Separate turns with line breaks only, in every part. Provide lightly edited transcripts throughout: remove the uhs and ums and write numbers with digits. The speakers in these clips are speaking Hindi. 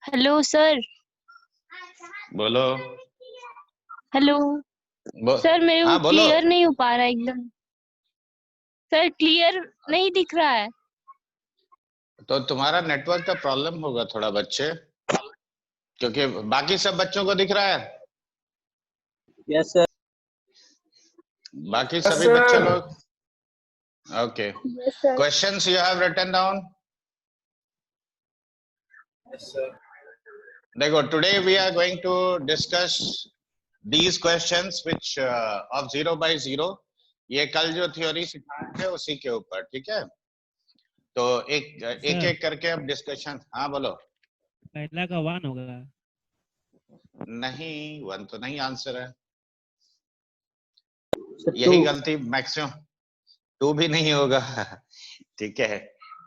Hello sir.
बोलो।
हेलो सर, मेरे को
हाँ बोलो।
क्लियर नहीं हो पा रहा है एकदम। सर क्लियर नहीं दिख रहा है।
तो तुम्हारा नेटवर्क का प्रॉब्लम होगा थोड़ा बच्चे, क्योंकि बाकी सब बच्चों को दिख रहा है।
Yes sir.
बाकी सभी बच्चे लोग okay.
Yes sir.
Questions you have written down.
Yes sir.
देखो, today we are going to discuss these questions which of 0 by 0। ये कल जो थ्योरी सिखाए थे उसी के ऊपर, ठीक है। तो एक करके अब डिस्कशन। हाँ बोलो।
पहला का 1 होगा?
नहीं, 1 तो नहीं आंसर है।
सर
यही गलती मैक्सिमम 2 भी नहीं होगा। ठीक है,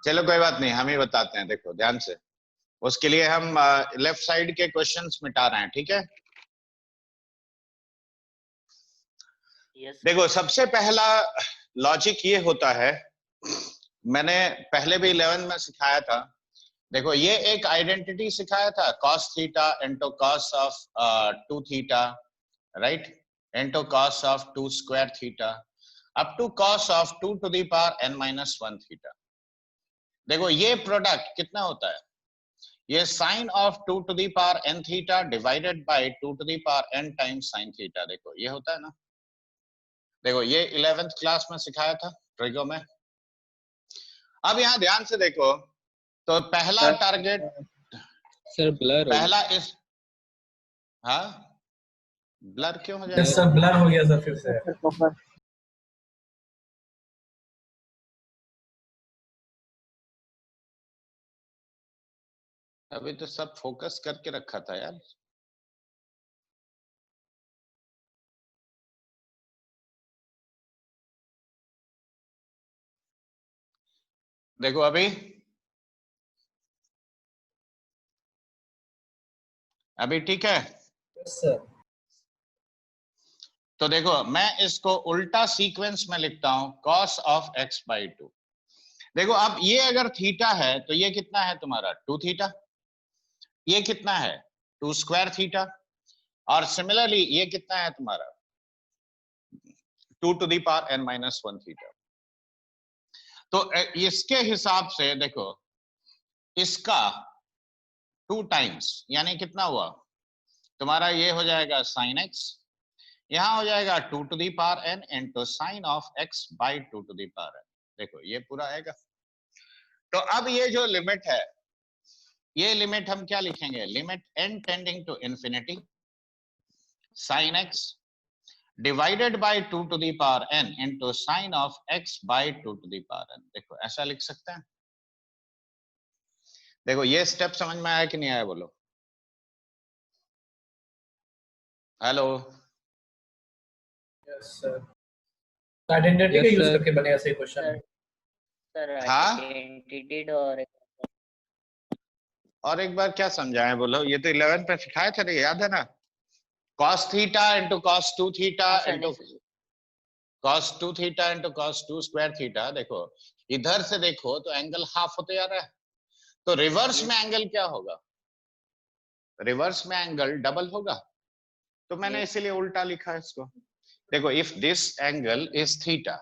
चलो कोई बात नहीं, हम ही बताते हैं। देखो ध्यान से, उसके लिए हम लेफ्ट साइड के क्वेश्चंस मिटा रहे हैं, ठीक है। देखो, सबसे पहला लॉजिक ये होता है, मैंने पहले भी 11 में सिखाया था। देखो, ये एक आइडेंटिटी सिखाया था, cos theta into cos of 2 theta, right, into cos of 2 square theta up to cos of 2 to the power n-1 theta. देखो, ये प्रोडक्ट कितना होता है? ये sin of 2 to the power n theta divided by 2 to the power n times sin theta. देखो ये होता है ना। देखो, ये 11th क्लास में सिखाया था ट्रिगो में। अब यहाँ ध्यान से देखो, तो पहला टारगेट
सर ब्लर
पहला इस, हाँ ब्लर क्यों हो जाएगा?
सर ब्लर हो गया सर फिर से।
अभी तो सब फोकस करके रखा था यार। देखो अभी ठीक है।
सर
तो देखो, मैं इसको उल्टा सीक्वेंस में लिखता हूं, cos ऑफ x बाई 2। देखो, अब ये अगर थीटा है तो ये कितना है तुम्हारा? 2 थीटा। ये कितना है? 2 स्क्वायर थीटा। और सिमिलरली ये कितना है तुम्हारा? 2 to the power n-1 theta. तो इसके हिसाब से देखो, इसका 2 टाइम्स यानी कितना हुआ तुम्हारा? ये हो जाएगा sin x, यहां हो जाएगा 2 to the power n into sine of x by 2 to the power n। देखो ये पूरा आएगा। तो अब ये जो लिमिट है, ये लिमिट हम क्या लिखेंगे? Limit n tending to infinity sin x divided by 2 to the power n into sine of x by 2 to the power n। देखो ऐसा लिख सकते हैं। देखो ये स्टेप समझ में आया कि नहीं आया? बोलो हेलो।
Yes sir. आइडेंटिटी का यूज करके बनेगा सही क्वेश्चन।
सर
हाँ,
आइडेंटिटी
और एक बार क्या समझाएं? बोलो, ये तो 11 पे सिखाए थे, याद है ना? cos theta into cos 2 theta into cos 2 theta into cos 2 square theta. देखो इधर से देखो तो एंगल हाफ होते जा रहा है, तो रिवर्स में एंगल क्या होगा? रिवर्स में एंगल डबल होगा। तो मैंने इसीलिए उल्टा लिखा है इसको। देखो, if this angle is theta,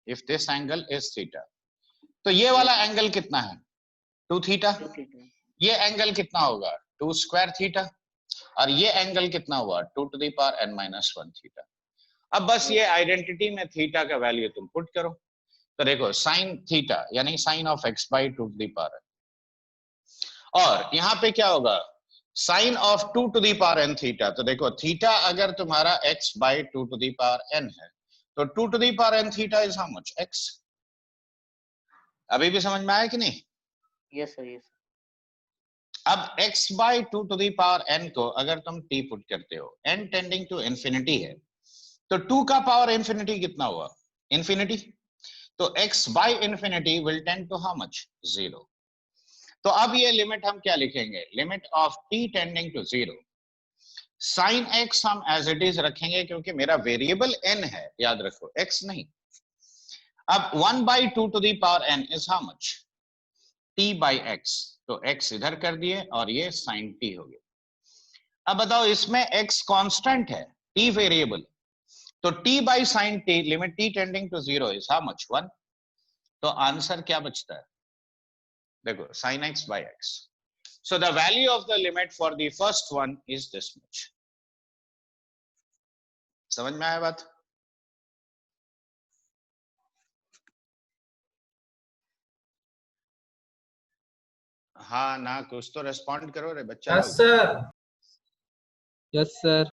if this angle is theta, तो ये वाला एंगल कितना है? 2 थीटा। ये एंगल कितना होगा? 2 स्क्वायर थीटा। और ये एंगल कितना हुआ? 2 to the power n-1 theta. अब बस ये आइडेंटिटी में थीटा का वैल्यू तुम पुट करो। तो देखो साइन थीटा यानी sine of x by 2 to the power, और यहाँ पे क्या होगा? Sine of 2 to the power n theta. तो देखो थीटा अगर तुम्हारा x by 2 to the power n है, तो 2 to the power n theta is how much? x। अभी भी समझ में आया कि नहीं?
Yes sir yes.
अब x by 2 to the power n को अगर तुम t पुट करते हो, n टेंडिंग टू इंफिनिटी है, तो 2 का पावर इंफिनिटी कितना हुआ? इंफिनिटी। तो x by infinity will tend to how much? 0। तो अब ये लिमिट हम क्या लिखेंगे? Limit of t tending to 0। Sine x हम एज इट इज रखेंगे क्योंकि मेरा वेरिएबल n है, याद रखो x नहीं। अब 1 by 2 to the power n is how much? t by x, तो x इधर कर दिए और ये sin t हो गया। अब बताओ इसमें x कांस्टेंट है, t वेरिएबल, तो t by sin t limit t tending to 0 is how much 1, तो आंसर क्या बचता है, देखो sin x by x, so the value of the limit for the first one is this much। समझ में आया बात? हाँ ना, कुछ तो रेस्पॉन्ड करो रे बच्चा
यस
लोग।
सर।
Yes sir.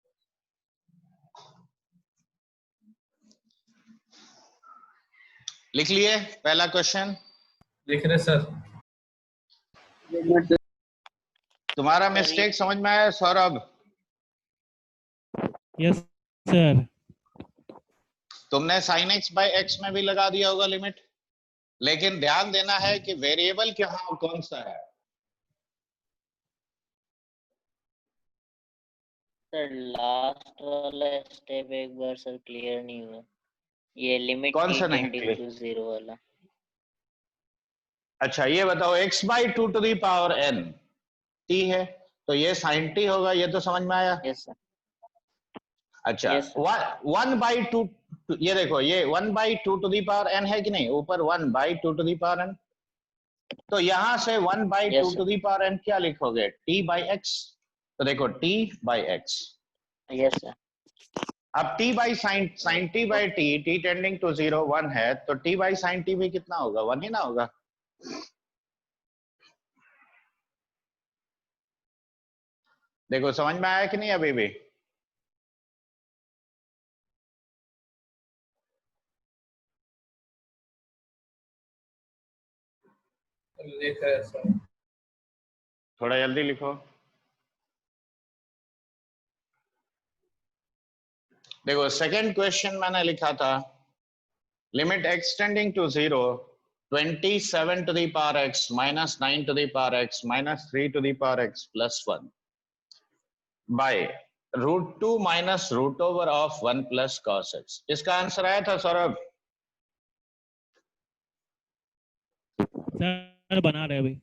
लिख लिए पहला क्वेश्चन?
लिख रहे सर।
तुम्हारा मिस्टेक समझ में आया सौरभ?
Yes sir.
तुमने sin x by x में भी लगा दिया होगा लिमिट, लेकिन ध्यान देना है कि वेरिएबल क्या कौन सा है।
सर लास्ट वाला स्टेप एक बार सर क्लियर नहीं हुआ, ये लिमिट
कौन
t
सा नहीं
टेंडिंग टू 0 वाला।
अच्छा ये बताओ x by 2 to the power n t है, तो ये sin t होगा, ये तो समझ में आया?
Yes sir.
अच्छा
Yes, sir.
1 by 2, ये देखो ये 1 by 2 to the power n है कि नहीं, ऊपर 1 by 2 to the power n, तो यहां से 1 by
Yes,
2
sir.
to the power n क्या लिखोगे, t by x, तो देखो t by x।
Yes sir.
अब t by sin t by t, t tending to 0 1 है, तो t by sin t भी कितना होगा, 1 ही ना होगा। देखो समझ में आया कि नहीं अभी भी?
लिख रहे सर।
थोड़ा जल्दी लिखो। देखो सेकंड क्वेश्चन मैंने लिखा था, limit x tending to 0 27 to the power x minus 9 to the power x minus 3 to the power x plus 1 by √2 minus root over of 1 plus cos x। इसका आंसर आया था सौरभ?
सर बना रहे अभी।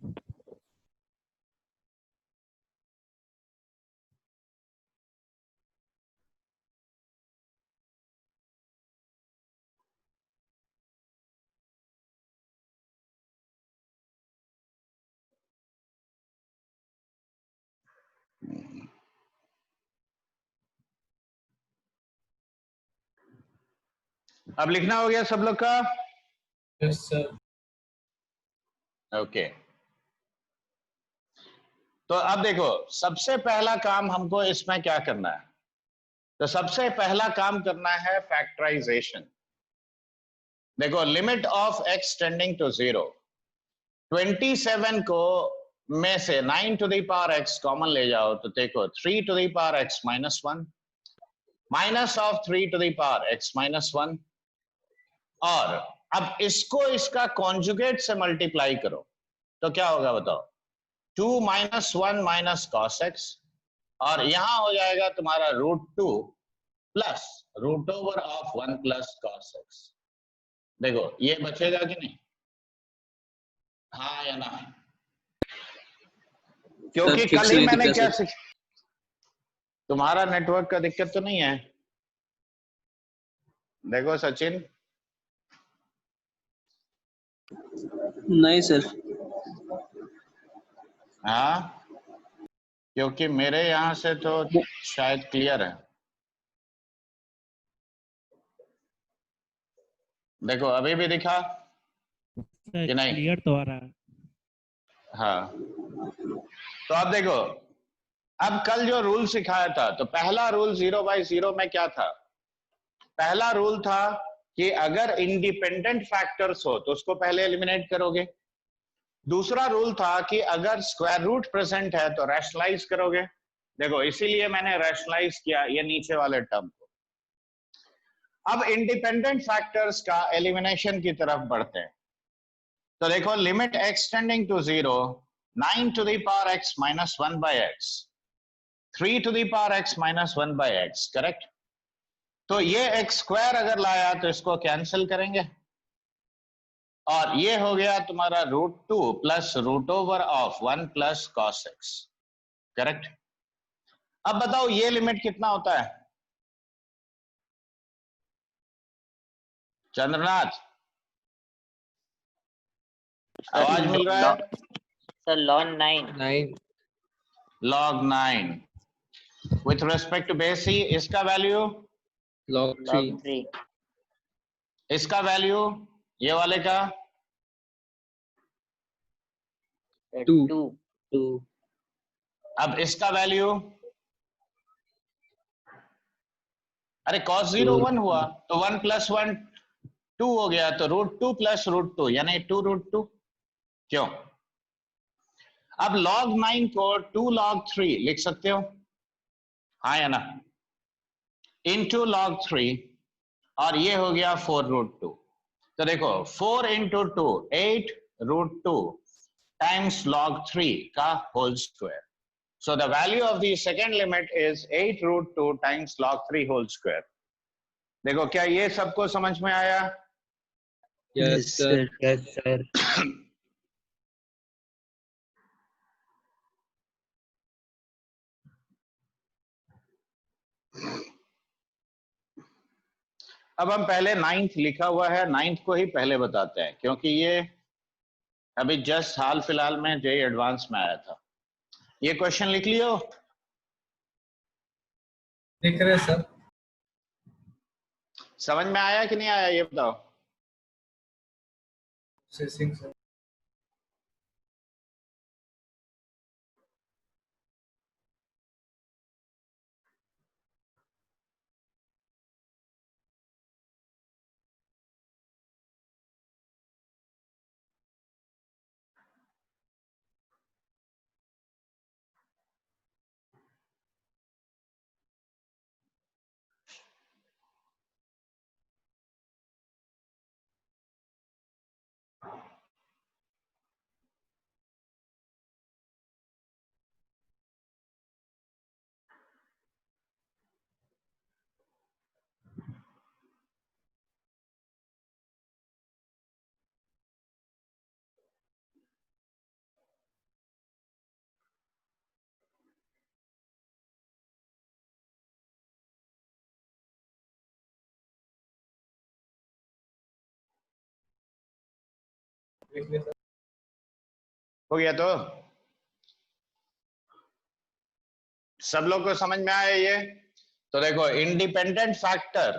अब लिखना हो गया सब लोग का?
Yes sir.
ओके तो अब देखो सबसे पहला काम हमको इसमें क्या करना है, तो सबसे पहला काम करना है फैक्टराइजेशन। देखो limit of x tending to 0, 27 को में से 9 to the power x common ले जाओ, तो देखो 3 to the power x minus 1 minus of 3 to the power x minus 1, और अब इसको इसका कॉन्जुगेट से मल्टीप्लाई करो तो क्या होगा बताओ, 2 माइनस 1 माइनस कॉस x, और यहां हो जाएगा तुम्हारा √2 plus root over of 1 plus cos x। देखो ये बचेगा कि नहीं, हाँ या ना? क्योंकि कल ही मैंने क्या सीखा, तुम्हारा नेटवर्क का दिक्कत तो नहीं है? देखो सचिन,
नहीं सर।
हाँ क्योंकि मेरे यहां से तो शायद क्लियर है। देखो अभी भी दिखा
सर
कि नहीं?
क्लियर तो आ रहा है।
हाँ तो अब देखो, अब कल जो रूल सिखाया था, तो पहला रूल 0/0 में क्या था, पहला रूल था कि अगर इंडिपेंडेंट फैक्टर्स हो तो उसको पहले एलिमिनेट करोगे। दूसरा रूल था कि अगर स्क्वायर रूट प्रेजेंट है तो रैशनलाइज करोगे। देखो इसीलिए मैंने रैशनलाइज किया ये नीचे वाले टर्म को। अब इंडिपेंडेंट फैक्टर्स का एलिमिनेशन की तरफ बढ़ते हैं, तो देखो limit x tending to 0, 9 to the power x minus 1 by x, 3 to the power x minus 1 by x, correct? तो ये x स्क्वायर अगर लाया तो इसको कैंसिल करेंगे, और ये हो गया तुम्हारा √2 plus √over of 1 plus cos x, correct. अब बताओ ये लिमिट कितना होता है चंद्रनाथ, आवाज मिल रहा है?
Sir log 9
9
log 9 with respect to base c, इसका वैल्यू
log 3
log 3
इसका वैल्यू ये वाले का
2
2
अब इसका वैल्यू, अरे cos 0 1 हुआ तो 1 प्लस 1 2 हो गया, तो √2 प्लस √2 यानी 2√2, क्यों? अब log 9 को 2 log 3 लिख सकते हो, हाँ या ना, इनटू log 3, और ये हो गया 4√2। तो देखो 4 into 2 8√2 times log 3 का whole square. So the value of the second limit is 8√2 times log 3 whole square. देखो क्या ये सबको समझ में आया?
yes sir
yes sir
अब हम पहले 9th लिखा हुआ है, 9th को ही पहले बताते हैं क्योंकि ये अभी जस्ट हाल फिलहाल में जेईई एडवांस में आया था। ये क्वेश्चन लिख लियो,
लिख रहे सर।
समझ में आया कि नहीं आया ये बताओ?
Processing sir. लिख लिया सर।
हो गया तो सब लोग को समझ में आया ये? तो देखो इंडिपेंडेंट फैक्टर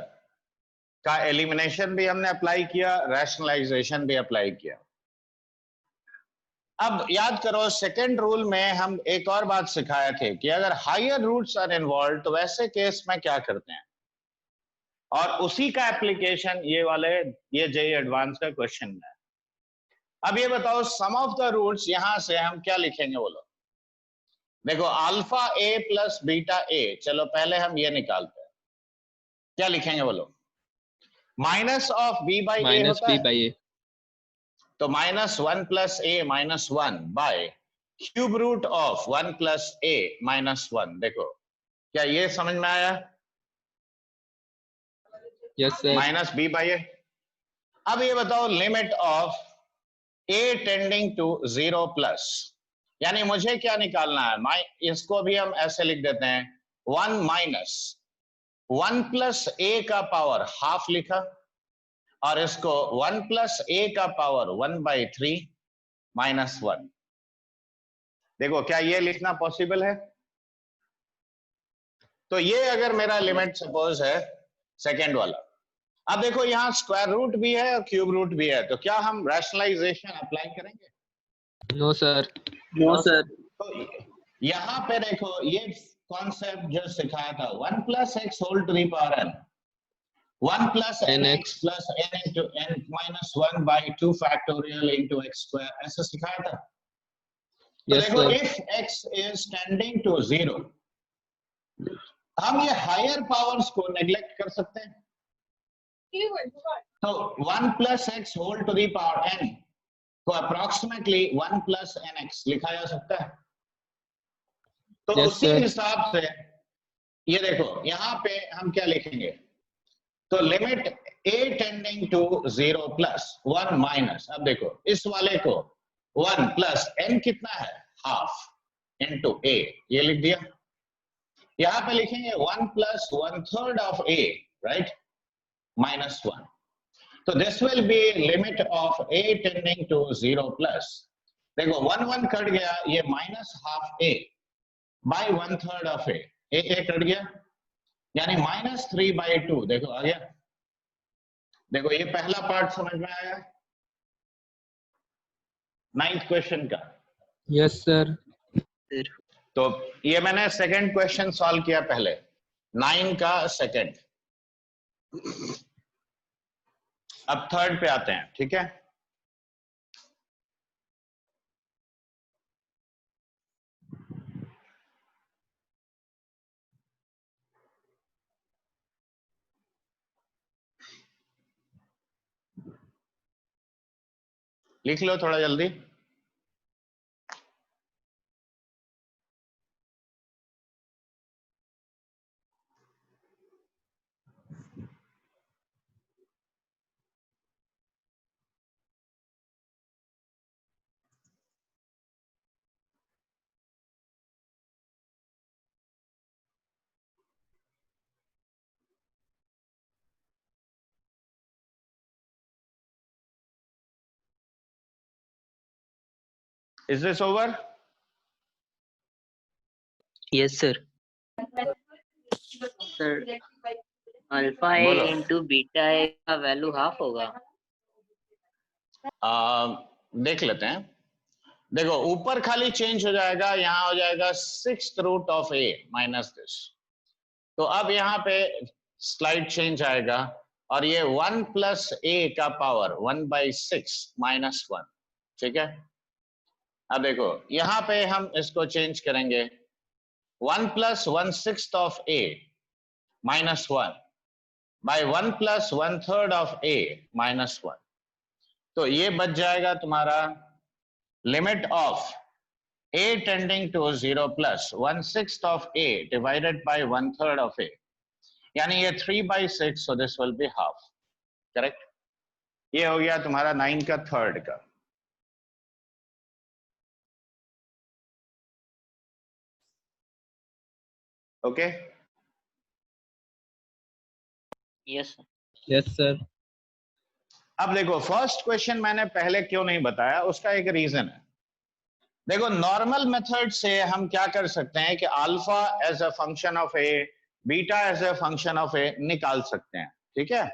का एलिमिनेशन भी हमने अप्लाई किया, रैशनलाइजेशन भी अप्लाई किया। अब याद करो सेकंड रूल में हम एक और बात सिखाए थे कि अगर हायर रूट्स आर इन्वॉल्व तो वैसे केस में क्या करते हैं, और उसी का एप्लीकेशन ये वाले ये जेईई एडवांस का क्वेश्चन है। अब ये बताओ सम ऑफ द रूट्स, यहां से हम क्या लिखेंगे बोलो? देखो alpha a plus beta a, चलो पहले हम ये निकालते हैं, क्या लिखेंगे बोलो? Minus of b by a
minus
होता
b
है,
by a
तो -1 plus a -1 by cube root of 1 plus a -1। देखो क्या ये समझ में आया?
yes sir
minus b by a. अब ये बताओ limit of a tending to 0 plus, यानी मुझे क्या निकालना है? इसको भी हम ऐसे लिख देते हैं 1 माइनस 1 प्लस ए का पावर हाफ लिखा, और इसको 1 प्लस ए का पावर 1/3 -1। देखो क्या ये लिखना पॉसिबल है? तो ये अगर मेरा लिमिट सपोज है सेकेंड वाला। अब देखो यहाँ स्क्वायर रूट भी है और क्यूब रूट भी है, तो क्या हम रैशनलाइजेशन अप्लाई करेंगे?
no sir
no sir
तो यहाँ पे देखो ये कॉन्सेप्ट जो सिखाया था 1 plus X whole to the power n, 1 plus N X plus N into N minus 1/2 factorial into X square, ऐसा सिखाया था। तो
yes
देखो
sir
if x is tending to 0, हम ये हायर पावर्स को नेग्लेक्ट कर सकते हैं। तो 1 plus X whole to the power n को अप्रोक्सीमेटली 1 प्लस एन एक्स लिखा जा सकता है। तो
Yes,
उसी
sir.
हिसाब से ये देखो यहाँ पे हम क्या लिखेंगे? तो limit a tending to 0 plus 1 minus, अब देखो इस वाले को 1 प्लस n कितना है हाफ इनटू a, ये लिख दिया। यहां पे लिखेंगे 1 plus 1/3 of a, right, minus 1। तो this will be limit of a tending to 0 plus, देखो 1 1 कट गया, ये minus half a by 1/3 of a, a cut गया, यानी -3/2। देखो आ गया, देखो ये पहला पार्ट समझ में आया 9th क्वेश्चन का।
Yes, sir.
तो ये मैंने सेकंड क्वेश्चन सॉल्व किया पहले, 9 का सेकंड। अब थर्ड पे आते हैं, ठीक है। लिख लो थोड़ा जल्दी। Is this over?
Yes, sir. Sir, alpha a
बोलो।
इंटू बीटा ए का वैल्यू हाफ होगा।
देख लेते हैं। देखो ऊपर खाली चेंज हो जाएगा, यहाँ हो जाएगा 6th root of a minus this. तो अब यहाँ पे स्लाइड चेंज आएगा और ये 1 प्लस a का पावर 1/6 माइनस 1, ठीक है। अब देखो यहाँ पे हम इसको चेंज करेंगे, 1 plus 1/6 of a minus 1 by 1 plus 1/3 of a minus 1। तो ये बच जाएगा तुम्हारा limit of a tending to 0 plus 1/6 of a divided by 1/3 of a, यानी ये 3/6, so this will be half, correct. ये हो गया तुम्हारा 9 का थर्ड का। Okay
yes sir.
Yes, sir.
अब देखो फर्स्ट क्वेश्चन मैंने पहले क्यों नहीं बताया, उसका एक रीजन है। देखो नॉर्मल मेथड से हम क्या कर सकते हैं कि alpha as a function of a, beta as a function of a निकाल सकते हैं, ठीक है।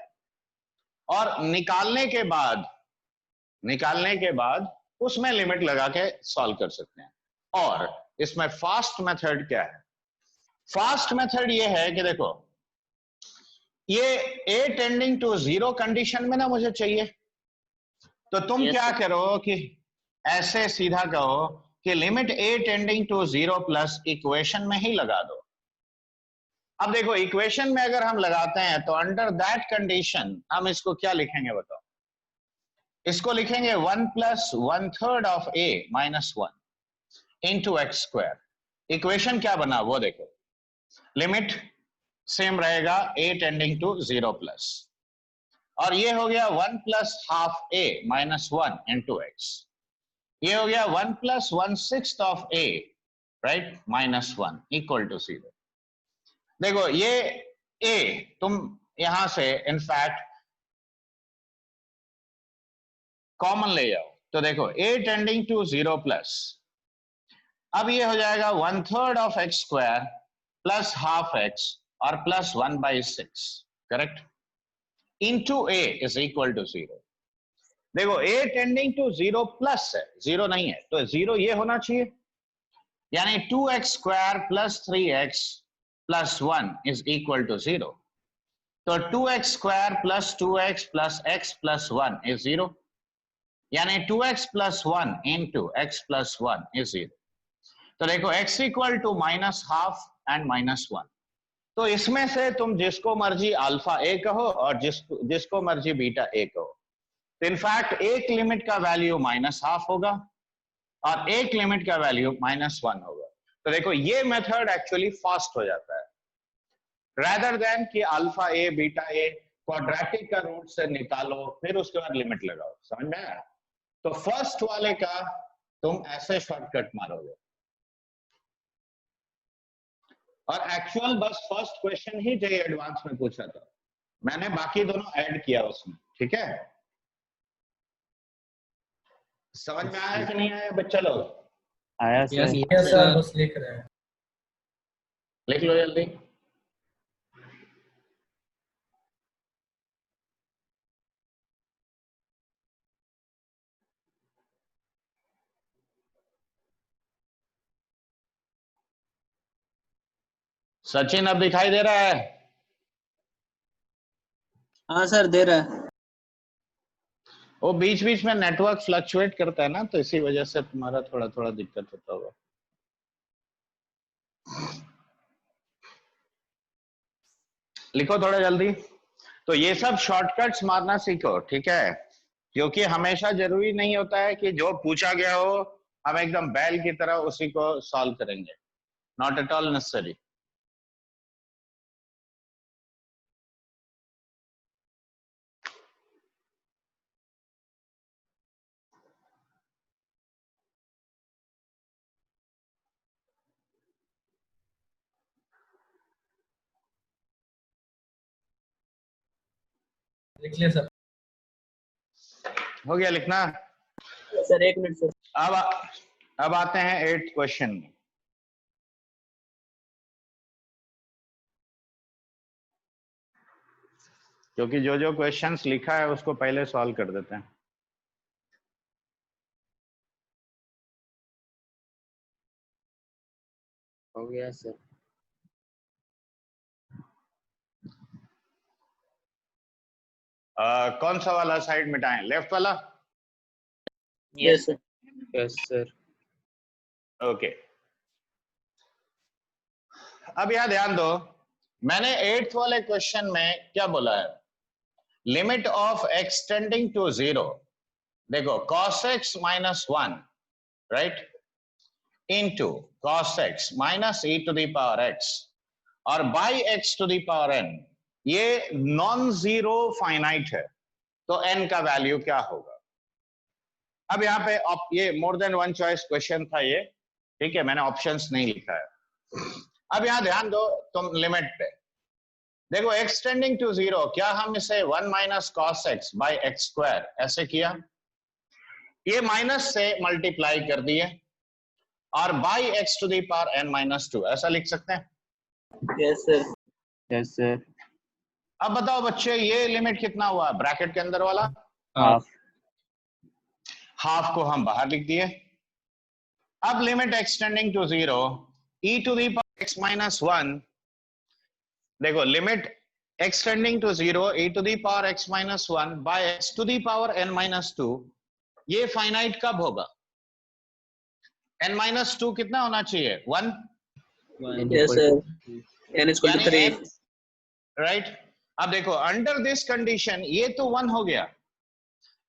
और निकालने के बाद उसमें लिमिट लगा के सॉल्व कर सकते हैं। और इसमें फास्ट मेथड क्या है? फास्ट मेथड ये है कि देखो ये a टेंडिंग टू 0 कंडीशन में ना मुझे चाहिए, तो तुम
Yes,
क्या
sir.
करो कि ऐसे सीधा कहो कि limit a tending to 0 plus equation में ही लगा दो। अब देखो इक्वेशन में अगर हम लगाते हैं तो अंडर दैट कंडीशन हम इसको क्या लिखेंगे बताओ? इसको लिखेंगे 1 plus 1/3 of a minus 1 into X square. Equation क्या बना वो देखो, लिमिट सेम रहेगा a टेंडिंग टू 0 प्लस, और ये हो गया 1 plus half a minus 1 into X, ये हो गया 1 plus 1/6 of a, right, minus 1 equal to 0। देखो ये a तुम यहां से इनफैक्ट कॉमन ले जाओ, तो देखो a टेंडिंग टू 0 प्लस, अब ये हो जाएगा 1/3 of x square plus half x और plus 1/6, correct, into a is equal to 0। देखो a टेंडिंग टू 0 प्लस है, 0 नहीं है, तो 0 ये होना चाहिए, यानी 2x square plus 3x plus 1 is equal to 0। तो 2x square plus 2x plus x plus 1 is 0, यानी 2x plus 1 into x plus 1 is 0। तो देखो x equal to minus half and minus 1। तो इसमें से तुम जिसको मर्जी अल्फा ए कहो और जिसको मर्जी बीटा ए कहो। तो इनफैक्ट एक लिमिट का वैल्यू माइनस हाफ होगा और एक लिमिट का वैल्यू माइनस 1 होगा। तो देखो ये मेथड एक्चुअली फास्ट हो जाता है, rather than कि alpha A beta a quadratic का रूट से निकालो, फिर उसके बाद लिमिट लगाओ। समझ में आया? तो फर्स्ट वाले का तुम ऐसे शॉर्टकट मारोगे, और एक्चुअल बस फर्स्ट क्वेश्चन ही जेईई एडवांस में पूछा था, मैंने बाकी दोनों ऐड किया उसमें। ठीक है, समझ में आया कि नहीं आया बच्चा लोग?
आया
Yes,
सर।
ये सर बस लिख रहे हैं।
लिख लो जल्दी। सचिन अब दिखाई दे रहा है?
हाँ सर दे रहा है।
वो बीच बीच में नेटवर्क फ्लक्चुएट करता है ना, तो इसी वजह से तुम्हारा थोड़ा थोड़ा दिक्कत होता होगा। लिखो थोड़ा जल्दी। तो ये सब शॉर्टकट्स मारना सीखो, ठीक है? क्योंकि हमेशा जरूरी नहीं होता है कि जो पूछा गया हो हम एकदम बैल की तरह उसी को सॉल्व करेंगे, नॉट एट ऑल नेसेसरी।
लिख लिया सर।
हो गया लिखना?
सर एक मिनट सर।
अब आते हैं 8th क्वेश्चन में। क्योंकि जो जो क्वेश्चंस लिखा है उसको पहले सॉल्व कर देते हैं।
हो गया सर।
कौन सा वाला साइड मिटाएं? लेफ्ट वाला?
Yes sir. Yes sir.
Okay. अब यहां ध्यान दो, मैंने 8th वाले क्वेश्चन में क्या बोला है? लिमिट ऑफ एक्सटेंडिंग टू 0, देखो cos x minus 1, right, into cos x minus e to the power x और by x to the power n, ये नॉन जीरो फाइनाइट है, तो n का वैल्यू क्या होगा? अब यहाँ पे ये more than one choice question था ये, ठीक है, मैंने ऑप्शंस नहीं लिखा है। अब यहाँ ध्यान दो तुम लिमिट पे, देखो एक्सटेंडिंग टू 0, क्या हम इसे 1 minus cos X by x square ऐसे किया, ये माइनस से मल्टीप्लाई कर दिए और by X to the power n minus 2 ऐसा लिख सकते हैं?
Yes sir. Yes sir.
अब बताओ बच्चे, ये लिमिट कितना हुआ ब्रैकेट के अंदर वाला?
हाफ।
हाफ को हम बाहर लिख दिए। अब limit extending to 0 e to the power x minus 1, देखो limit extending to 0 e to the power x minus 1 by x to the power n minus 2, ये फाइनाइट कब होगा? n माइनस 2 कितना होना चाहिए? 1।
Yes sir. n is equal to 3।
Right. अब देखो अंडर दिस कंडीशन ये तो 1 हो गया,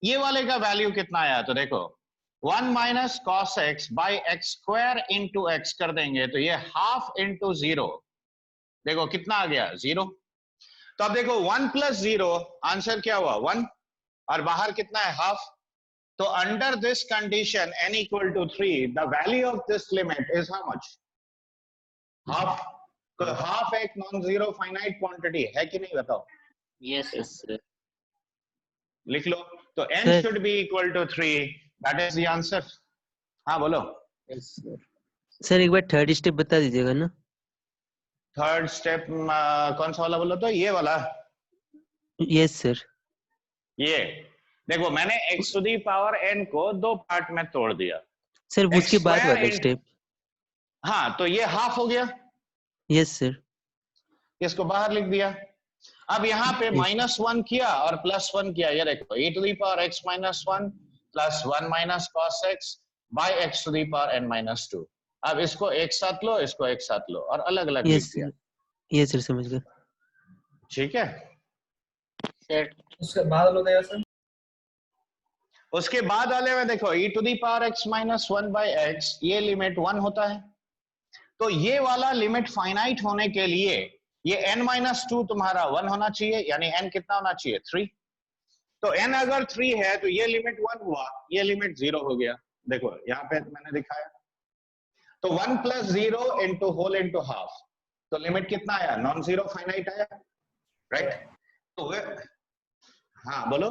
ये वाले का वैल्यू कितना आया? तो देखो 1 minus cos X by x square into x कर देंगे तो ये हाफ इंटू 0, देखो कितना आ गया? 0। तो अब देखो 1 प्लस 0, आंसर क्या हुआ? 1, और बाहर कितना है? हाफ। तो under this condition n equal to 3, the value of this limit is how much? Half. तो हाफ एक नॉन जीरो फाइनाइट क्वांटिटी है कि नहीं, बताओ?
Yes sir.
लिख लो। तो n should be equal to 3, that is the answer। हाँ बोलो।
Yes sir.
सर एक बार थर्ड स्टेप बता दीजिएगा ना।
थर्ड स्टेप कौन सा वाला बोलो? तो ये वाला।
Yes sir.
ये देखो मैंने x to the power n को दो पार्ट में तोड़ दिया।
सर उसके बाद
square
वाला
in-
स्टेप।
हाँ, तो ये हाफ हो गया,
यस सर।
इसको बाहर लिख दिया। अब यहाँ पे -1 किया और +1 किया, ये देखो e to the power x minus 1 plus 1 minus cos x by x to the power n minus 2। अब इसको एक साथ लो, इसको एक साथ लो और अलग अलग लिख
यस
दिया।
सर। यस सर समझ गए।
ठीक है।
सर
उसके बाद हो गया सर।
उसके बाद वाले में देखो e to the power x minus 1 by x, ये लिमिट 1 होता है। तो ये वाला लिमिट फाइनाइट होने के लिए ये n-2 तुम्हारा 1 होना चाहिए, यानी n कितना होना चाहिए 3। तो n अगर 3 है तो ये लिमिट 1 हुआ, ये लिमिट 0 हो गया। देखो यहाँ पे मैंने दिखाया, तो 1 + 0 इंटू होल इंटू हाफ, तो लिमिट कितना आया, नॉन जीरो फाइनाइट आया, राइट। तो हाँ बोलो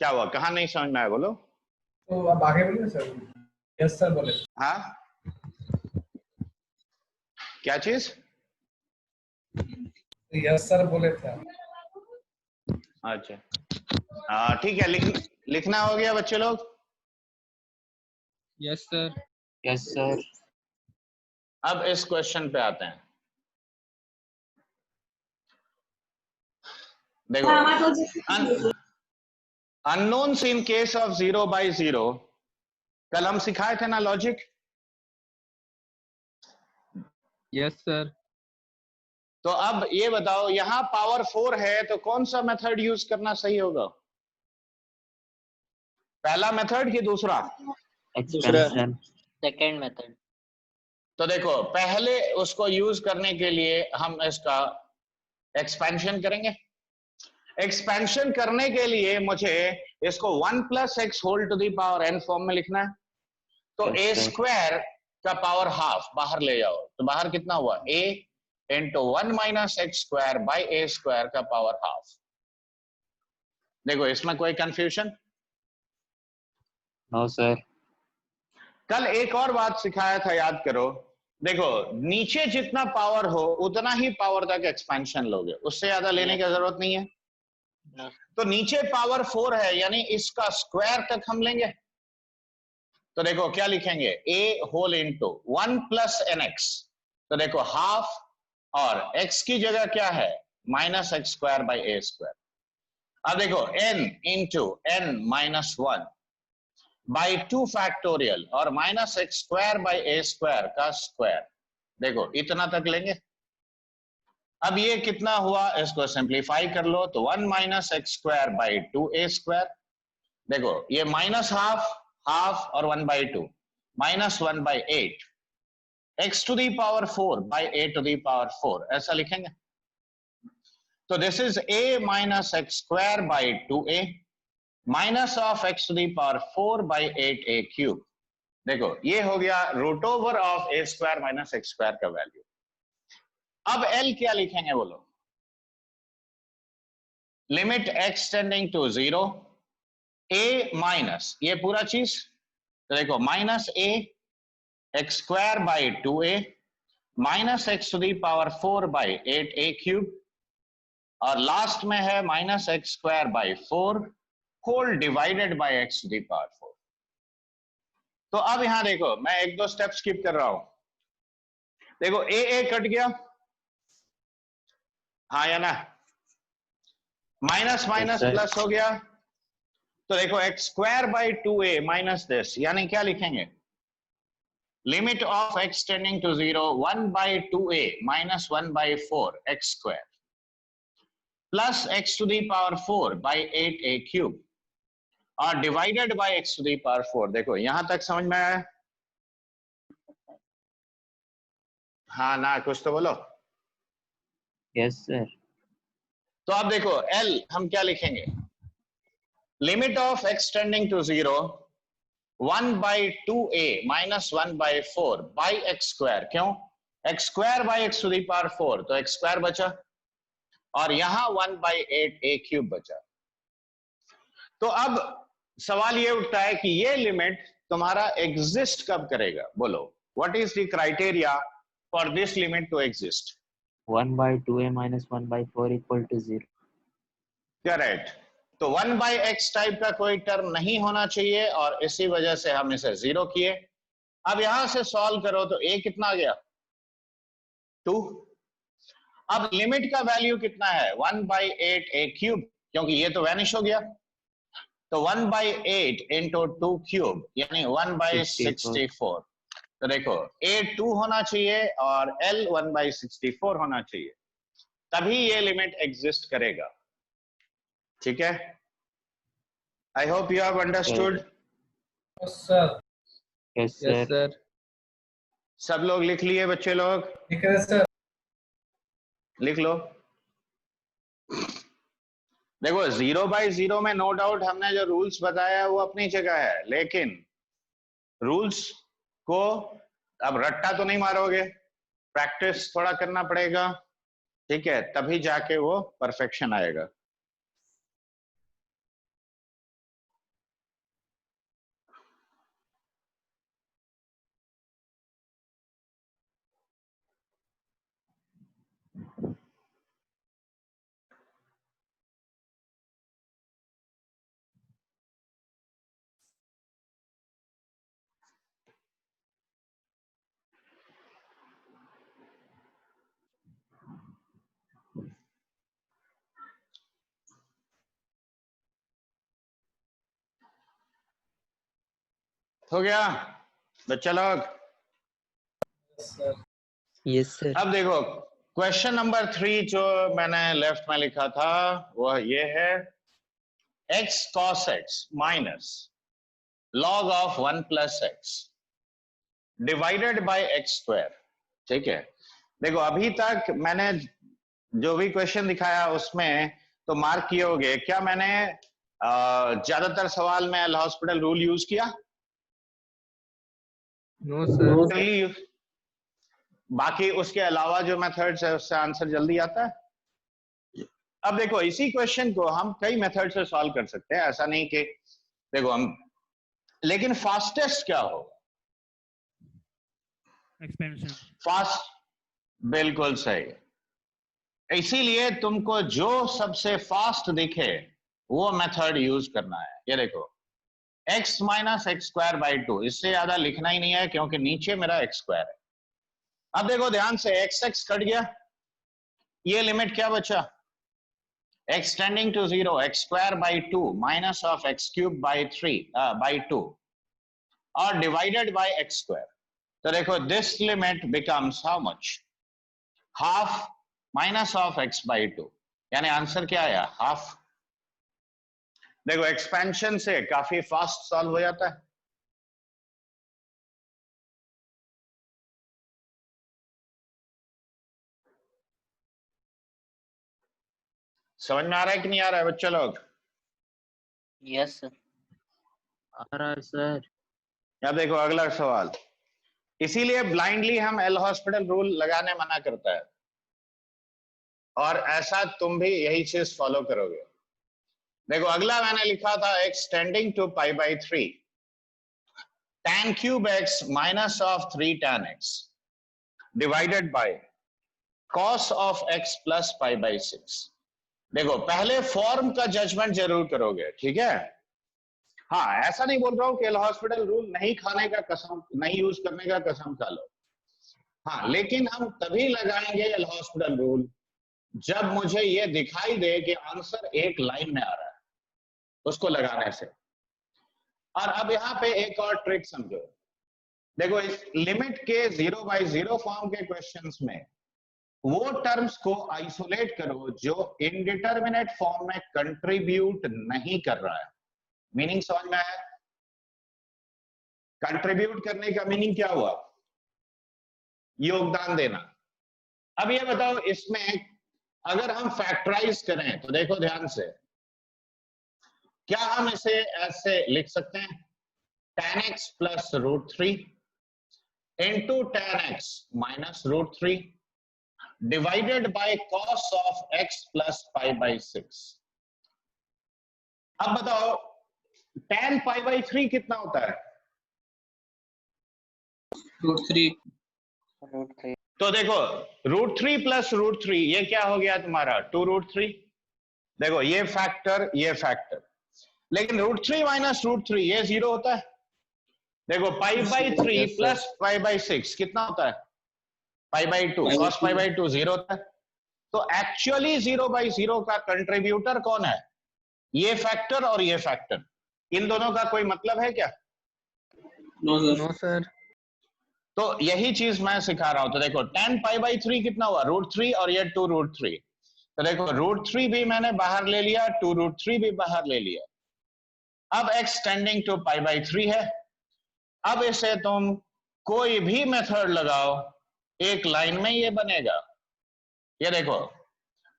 क्या हुआ, कहाँ नहीं समझ में आया, बोलो।
तो अब आगे बोलिए सर। यस सर बोले।
हाँ क्या चीज,
यस सर बोले थे।
अच्छा हाँ ठीक है, लिखना हो गया बच्चे लोग।
Yes sir.
Yes sir.
अब इस क्वेश्चन पे आते हैं। देखो अननोन्स इन केस ऑफ 0/0 कल हम सिखाए थे ना लॉजिक।
Yes sir.
तो अब ये बताओ यहां पावर 4 है तो कौन सा मेथड यूज करना सही होगा, पहला मेथड कि दूसरा?
एक्सपेंशन। Second method.
तो देखो पहले उसको यूज करने के लिए हम इसका एक्सपेंशन करेंगे। एक्सपेंशन करने के लिए मुझे इसको 1 + x whole to the power n form में लिखना है। तो a स्क्वायर का पावर हाफ बाहर ले जाओ, तो बाहर कितना हुआ, a into 1 - x square by a square का पावर हाफ। देखो इसमें कोई कंफ्यूजन?
No sir.
कल एक और बात सिखाया था, याद करो। देखो नीचे जितना पावर हो उतना ही पावर तक एक्सपेंशन लोगे, उससे ज्यादा लेने की जरूरत नहीं है। तो नीचे पावर 4 है यानी इसका स्क्वायर तक हम लेंगे। तो देखो क्या लिखेंगे, a होल इंटू 1 + nx। तो देखो हाफ और x की जगह क्या है, -x square by a square. अब देखो n into n - 1 by 2 factorial और -x square by a square का स्क्वायर। देखो इतना तक लेंगे। अब ये कितना हुआ, इसको सिंप्लीफाई कर लो, तो 1 - x square by 2a square. देखो ये माइनस हाफ और 1/2 -1/8 x to the power 4 by a to the power 4 ऐसा लिखेंगे। तो this is a - x square by 2a minus of x to the power 4 by 8a cube. देखो ये हो गया √ओवर of a square minus x square का वैल्यू। अब L क्या लिखेंगे बोलो, limit x tending to 0 a minus ये पूरा चीज, तो देखो -a x square by 2a minus x to the power 4 by 8a cube, और लास्ट में है -x square by 4 whole divided by x to the power 4। तो अब यहां देखो मैं 1-2 स्टेप स्किप कर रहा हूं। देखो a कट गया, हाँ या ना, माइनस माइनस प्लस हो गया। तो देखो x square by 2a minus this, यानी क्या लिखेंगे, limit of x tending to 0 1/2a minus 1/4 x square plus x to the power 4 by 8a cube और divided by x to the power 4। देखो यहां तक समझ में आया? हाँ ना, कुछ तो बोलो।
Yes sir.
तो अब देखो L हम क्या लिखेंगे, limit of x tending to 0 1/2a minus 1/4 by x square. क्यों, x square by x to the power 4, तो x स्क्वायर बचा और यहां 1/8a क्यूब बचा। तो अब सवाल ये उठता है कि ये लिमिट तुम्हारा एग्जिस्ट कब करेगा, बोलो। What is the criteria for this limit to exist?
1/2a minus 1/4 equal to 0.
Correct. तो 1/x टाइप का कोई टर्म नहीं होना चाहिए और इसी वजह से हम इसे 0 किए। अब यहां से सॉल्व करो तो a कितना आ गया, 2। अब लिमिट का वैल्यू कितना है, 1/8a क्यूब, क्योंकि ये तो वैनिश हो गया। तो 1/8 इंटू 2 क्यूब यानी 1/64। तो देखो a 2 होना चाहिए और l 1/64 होना चाहिए, तभी ये लिमिट एग्जिस्ट करेगा। ठीक है, I hope you have understood.
Sir
Yes
yes
sir.
Sir.
सब लोग लिख लिए बच्चे लोग?
ठीक है सर।
लिख लो। देखो 0/0 में नो डाउट हमने जो रूल्स बताया है वो अपनी जगह है, लेकिन रूल्स को अब रट्टा तो नहीं मारोगे, प्रैक्टिस थोड़ा करना पड़ेगा, ठीक है, तभी जाके वो परफेक्शन आएगा। हो गया बच्चा लोग?
Yes sir.
अब देखो क्वेश्चन नंबर 3 जो मैंने लेफ्ट में लिखा था वो ये है, x cos x minus log of 1 plus x divided by x square. ठीक है, देखो अभी तक मैंने जो भी क्वेश्चन दिखाया उसमें तो मार्क किए होगे। क्या मैंने ज्यादातर सवाल में एल हॉस्पिटल रूल यूज किया?
No sir.
बाकी उसके अलावा जो मेथड्स है उससे आंसर जल्दी आता है। अब देखो इसी क्वेश्चन को हम कई मेथड से सॉल्व कर सकते हैं, ऐसा नहीं कि देखो हम, लेकिन फास्टेस्ट क्या होगा?
एक्सपेंशन।
फास्ट, बिल्कुल सही। इसीलिए तुमको जो सबसे फास्ट दिखे वो मेथड यूज करना है। ये देखो x minus x square by 2, इससे ज्यादा लिखना ही नहीं है क्योंकि नीचे मेरा एक्स स्क्वायर है। अब देखो ध्यान से x कट गया, ये लिमिट क्या बचा? x tending to 0 x square by 2 minus of x cube by 3 by 2 और डिवाइडेड बाई एक्स स्क्वायर। तो देखो this limit becomes how much? Half minus of x by 2, यानी आंसर क्या आया? हाफ। देखो एक्सपेंशन से काफी फास्ट सॉल्व हो जाता है। समझ में आ रहा है कि नहीं आ रहा है बच्चे लोग?
Yes sir.
आ रहा है सर।
अब देखो अगला सवाल। इसीलिए ब्लाइंडली हम एल हॉस्पिटल रूल लगाने मना करता है, और ऐसा तुम भी यही चीज फॉलो करोगे। देखो अगला मैंने लिखा था x tending to pi by 3 tan cube x minus of 3 tan x divided by cos of x plus pi by 6। देखो पहले फॉर्म का जजमेंट जरूर करोगे, ठीक है? हाँ, ऐसा नहीं बोल रहा हूं कि एल हॉस्पिटल रूल नहीं खाने का कसम, नहीं यूज करने का कसम खा लो। हाँ, लेकिन हम तभी लगाएंगे एल हॉस्पिटल रूल जब मुझे ये दिखाई दे कि आंसर एक लाइन में आ रहा है उसको लगाने से। और अब यहाँ पे एक और ट्रिक समझो। देखो इस लिमिट के 0/0 फॉर्म के क्वेश्चंस में वो टर्म्स को आइसोलेट करो जो इनडिटरमिनेट फॉर्म में कंट्रीब्यूट नहीं कर रहा है। मीनिंग समझ में आया? कंट्रीब्यूट करने का मीनिंग क्या हुआ? योगदान देना। अब ये बताओ इसमें अगर हम फैक्टराइज करें तो देखो ध्यान से, क्या हम इसे ऐसे लिख सकते हैं? tan x plus √3 into tan x minus √3 divided by cos of x plus pi by 6। अब बताओ tan पाई बाई 3 कितना होता है?
√3।
तो देखो √3 प्लस √3 ये क्या हो गया तुम्हारा? 2√3। देखो ये फैक्टर, लेकिन √3 माइनस √3 ये 0 होता है। देखो पाई बाई 3 प्लस पाई बाई 6 कितना होता है? Pi by 2 cos pi by 2 0 होता है। तो एक्चुअली 0/0 का कंट्रीब्यूटर कौन है? ये फैक्टर और ये फैक्टर, इन दोनों का कोई मतलब है क्या?
No sir.
तो यही चीज मैं सिखा रहा हूं। तो देखो tan पाई बाई 3 कितना हुआ? √3 और ये 2√3। तो देखो √3 भी मैंने बाहर ले लिया, 2√3 भी बाहर ले लिया। अब x tending to pi by 3 है। अब इसे तुम कोई भी मेथड लगाओ एक लाइन में ये बनेगा। ये देखो,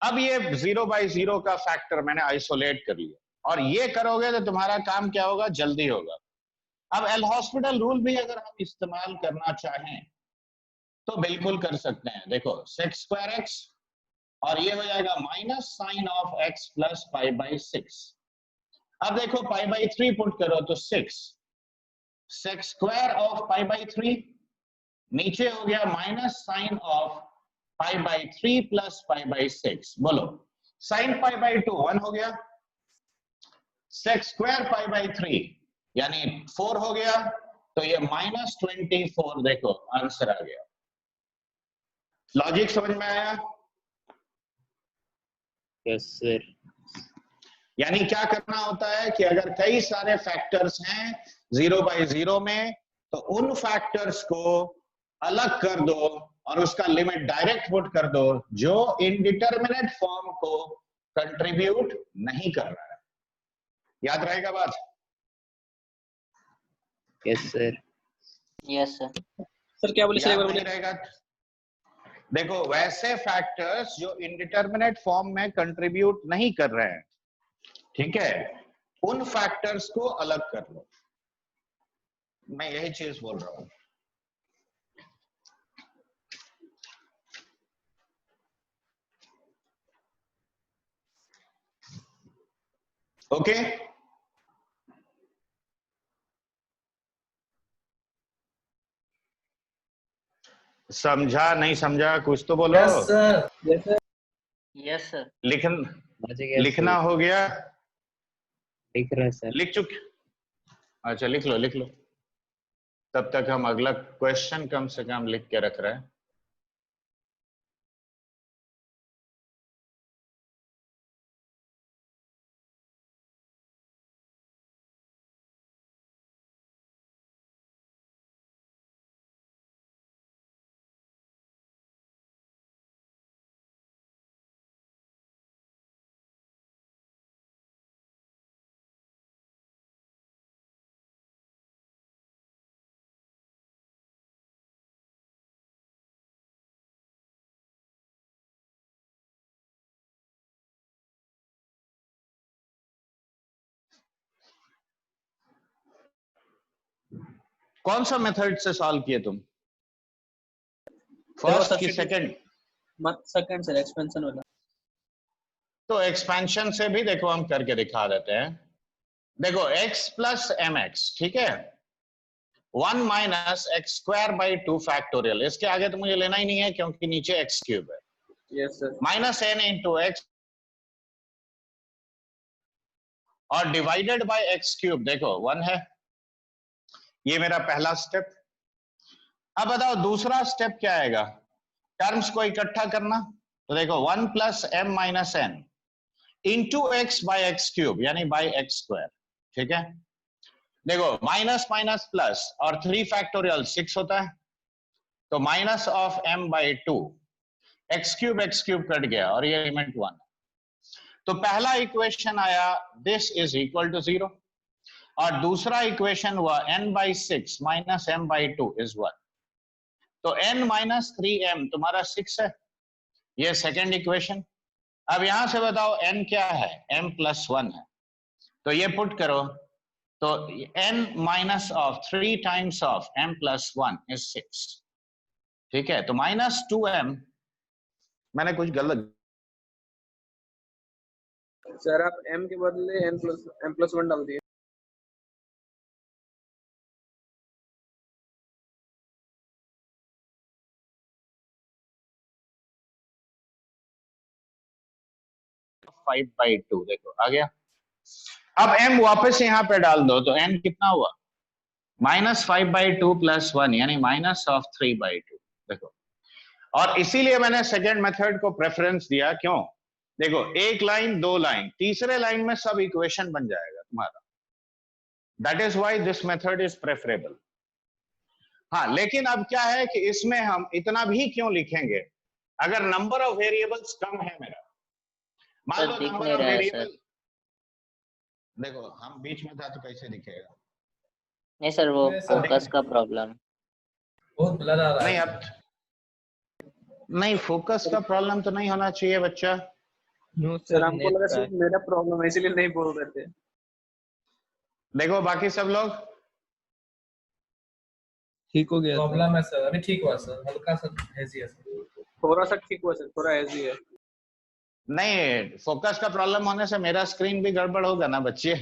अब ये 0/0 का फैक्टर मैंने आइसोलेट कर लिया, और ये करोगे तो तुम्हारा काम क्या होगा, जल्दी होगा। अब एल हॉस्पिटल रूल भी अगर हम इस्तेमाल करना चाहें तो बिल्कुल कर सकते हैं। देखो sec² x, और ये हो जाएगा minus sine of x plus π/6। अब देखो π/3 पुट करो तो 6 sec² ऑफ π/3, नीचे हो गया माइनस साइन ऑफ π/3 प्लस π/6। बोलो साइन π/2 1 हो गया, sec² π/3 यानी 4 हो गया, तो ये -24 देखो आंसर आ गया। लॉजिक समझ में आया?
Yes sir.
यानी क्या करना होता है कि अगर कई सारे फैक्टर्स हैं 0/0 में, तो उन फैक्टर्स को अलग कर दो और उसका लिमिट डायरेक्ट पुट कर दो जो इनडिटरमिनेट फॉर्म को कंट्रीब्यूट नहीं कर रहा है। याद रहेगा बात?
Yes sir. Yes sir.
Sir क्या बोले सर, एक
याद
बार
नहीं
बोले।
रहेगा? देखो वैसे फैक्टर्स जो इनडिटरमिनेट फॉर्म में कंट्रीब्यूट नहीं कर रहे हैं, ठीक है, उन फैक्टर्स को अलग कर लो। मैं यही चीज बोल रहा हूं। ओके, समझा नहीं समझा कुछ तो बोलो।
Yes sir.
Yes sir.
Yes sir.
लिखना हो गया?
लिख रहे सर।
लिख चुके? अच्छा लिख लो लिख लो, तब तक हम अगला क्वेश्चन कम से कम लिख के रख रहे हैं। कौन सा मेथड से सॉल्व किए तुम? फर्स्ट की सेकंड?
सेकंड सर, एक्सपेंशन वाला।
तो एक्सपेंशन से भी देखो हम करके दिखा देते हैं। देखो x प्लस mx, ठीक है, 1 माइनस x²/2 फैक्टोरियल, इसके आगे तो मुझे लेना ही नहीं है क्योंकि नीचे x³ है।
Yes sir.
Minus n into x और डिवाइडेड बाय x³, देखो 1 है। ये मेरा पहला स्टेप। अब बताओ दूसरा स्टेप क्या आएगा? टर्म्स को इकट्ठा करना। तो देखो 1 plus m minus n into x by x³ यानी बाय x², ठीक है। देखो माइनस माइनस प्लस और 3 फैक्टोरियल 6 होता है, तो minus of m/2, x³ cut गया और ये लिमिट 1। तो पहला इक्वेशन आया दिस इज इक्वल टू 0, और दूसरा इक्वेशन हुआ n/6 माइनस m/2 इज 1। तो n माइनस 3m तुम्हारा 6 है, ये सेकेंड इक्वेशन। अब यहां से बताओ n क्या है? m प्लस 1 है, तो ये पुट करो तो n minus of 3 times of m plus 1 is 6, ठीक है। तो माइनस 2m, मैंने कुछ गलत
सर आप m के बदले m+1 डाल दिए।
फाइव बाई टू, देखो आ गया। अब m वापस यहाँ पे डाल दो तो n कितना हुआ? -5/2 + 1 यानी -3/2, देखो। और इसीलिए मैंने सेकेंड मेथड को प्रेफरेंस दिया, क्यों? देखो एक लाइन, दो लाइन, तीसरे लाइन में सब इक्वेशन बन जाएगा तुम्हारा। That is why this method is preferable. हाँ, लेकिन अब क्या है कि इसमें हम इतना भी क्यों लिखेंगे अगर नंबर ऑफ वेरिएबल्स कम है मेरा। मान लो नंबर ऑफ वेरिएबल, देखो हम बीच में था तो कैसे दिखेगा?
नहीं सर, वो फोकस का प्रॉब्लम।
बहुत ब्लर आ रहा
नहीं
है
अब नहीं, फोकस का प्रॉब्लम तो नहीं होना चाहिए बच्चा।
No
सर
sir,
हमको
net
लगा
का
सिर्फ मेरा प्रॉब्लम है इसीलिए नहीं बोल रहे थे।
देखो बाकी सब लोग
ठीक हो गया सर।
प्रॉब्लम है सर, अभी ठीक हुआ सर, हल्का सा हेजी है सर।
थोड़ा सा ठीक हुआ सर, थोड़ा ऐसी है।
नहीं, फोकस का प्रॉब्लम होने से मेरा स्क्रीन भी गड़बड़ होगा ना बच्चे।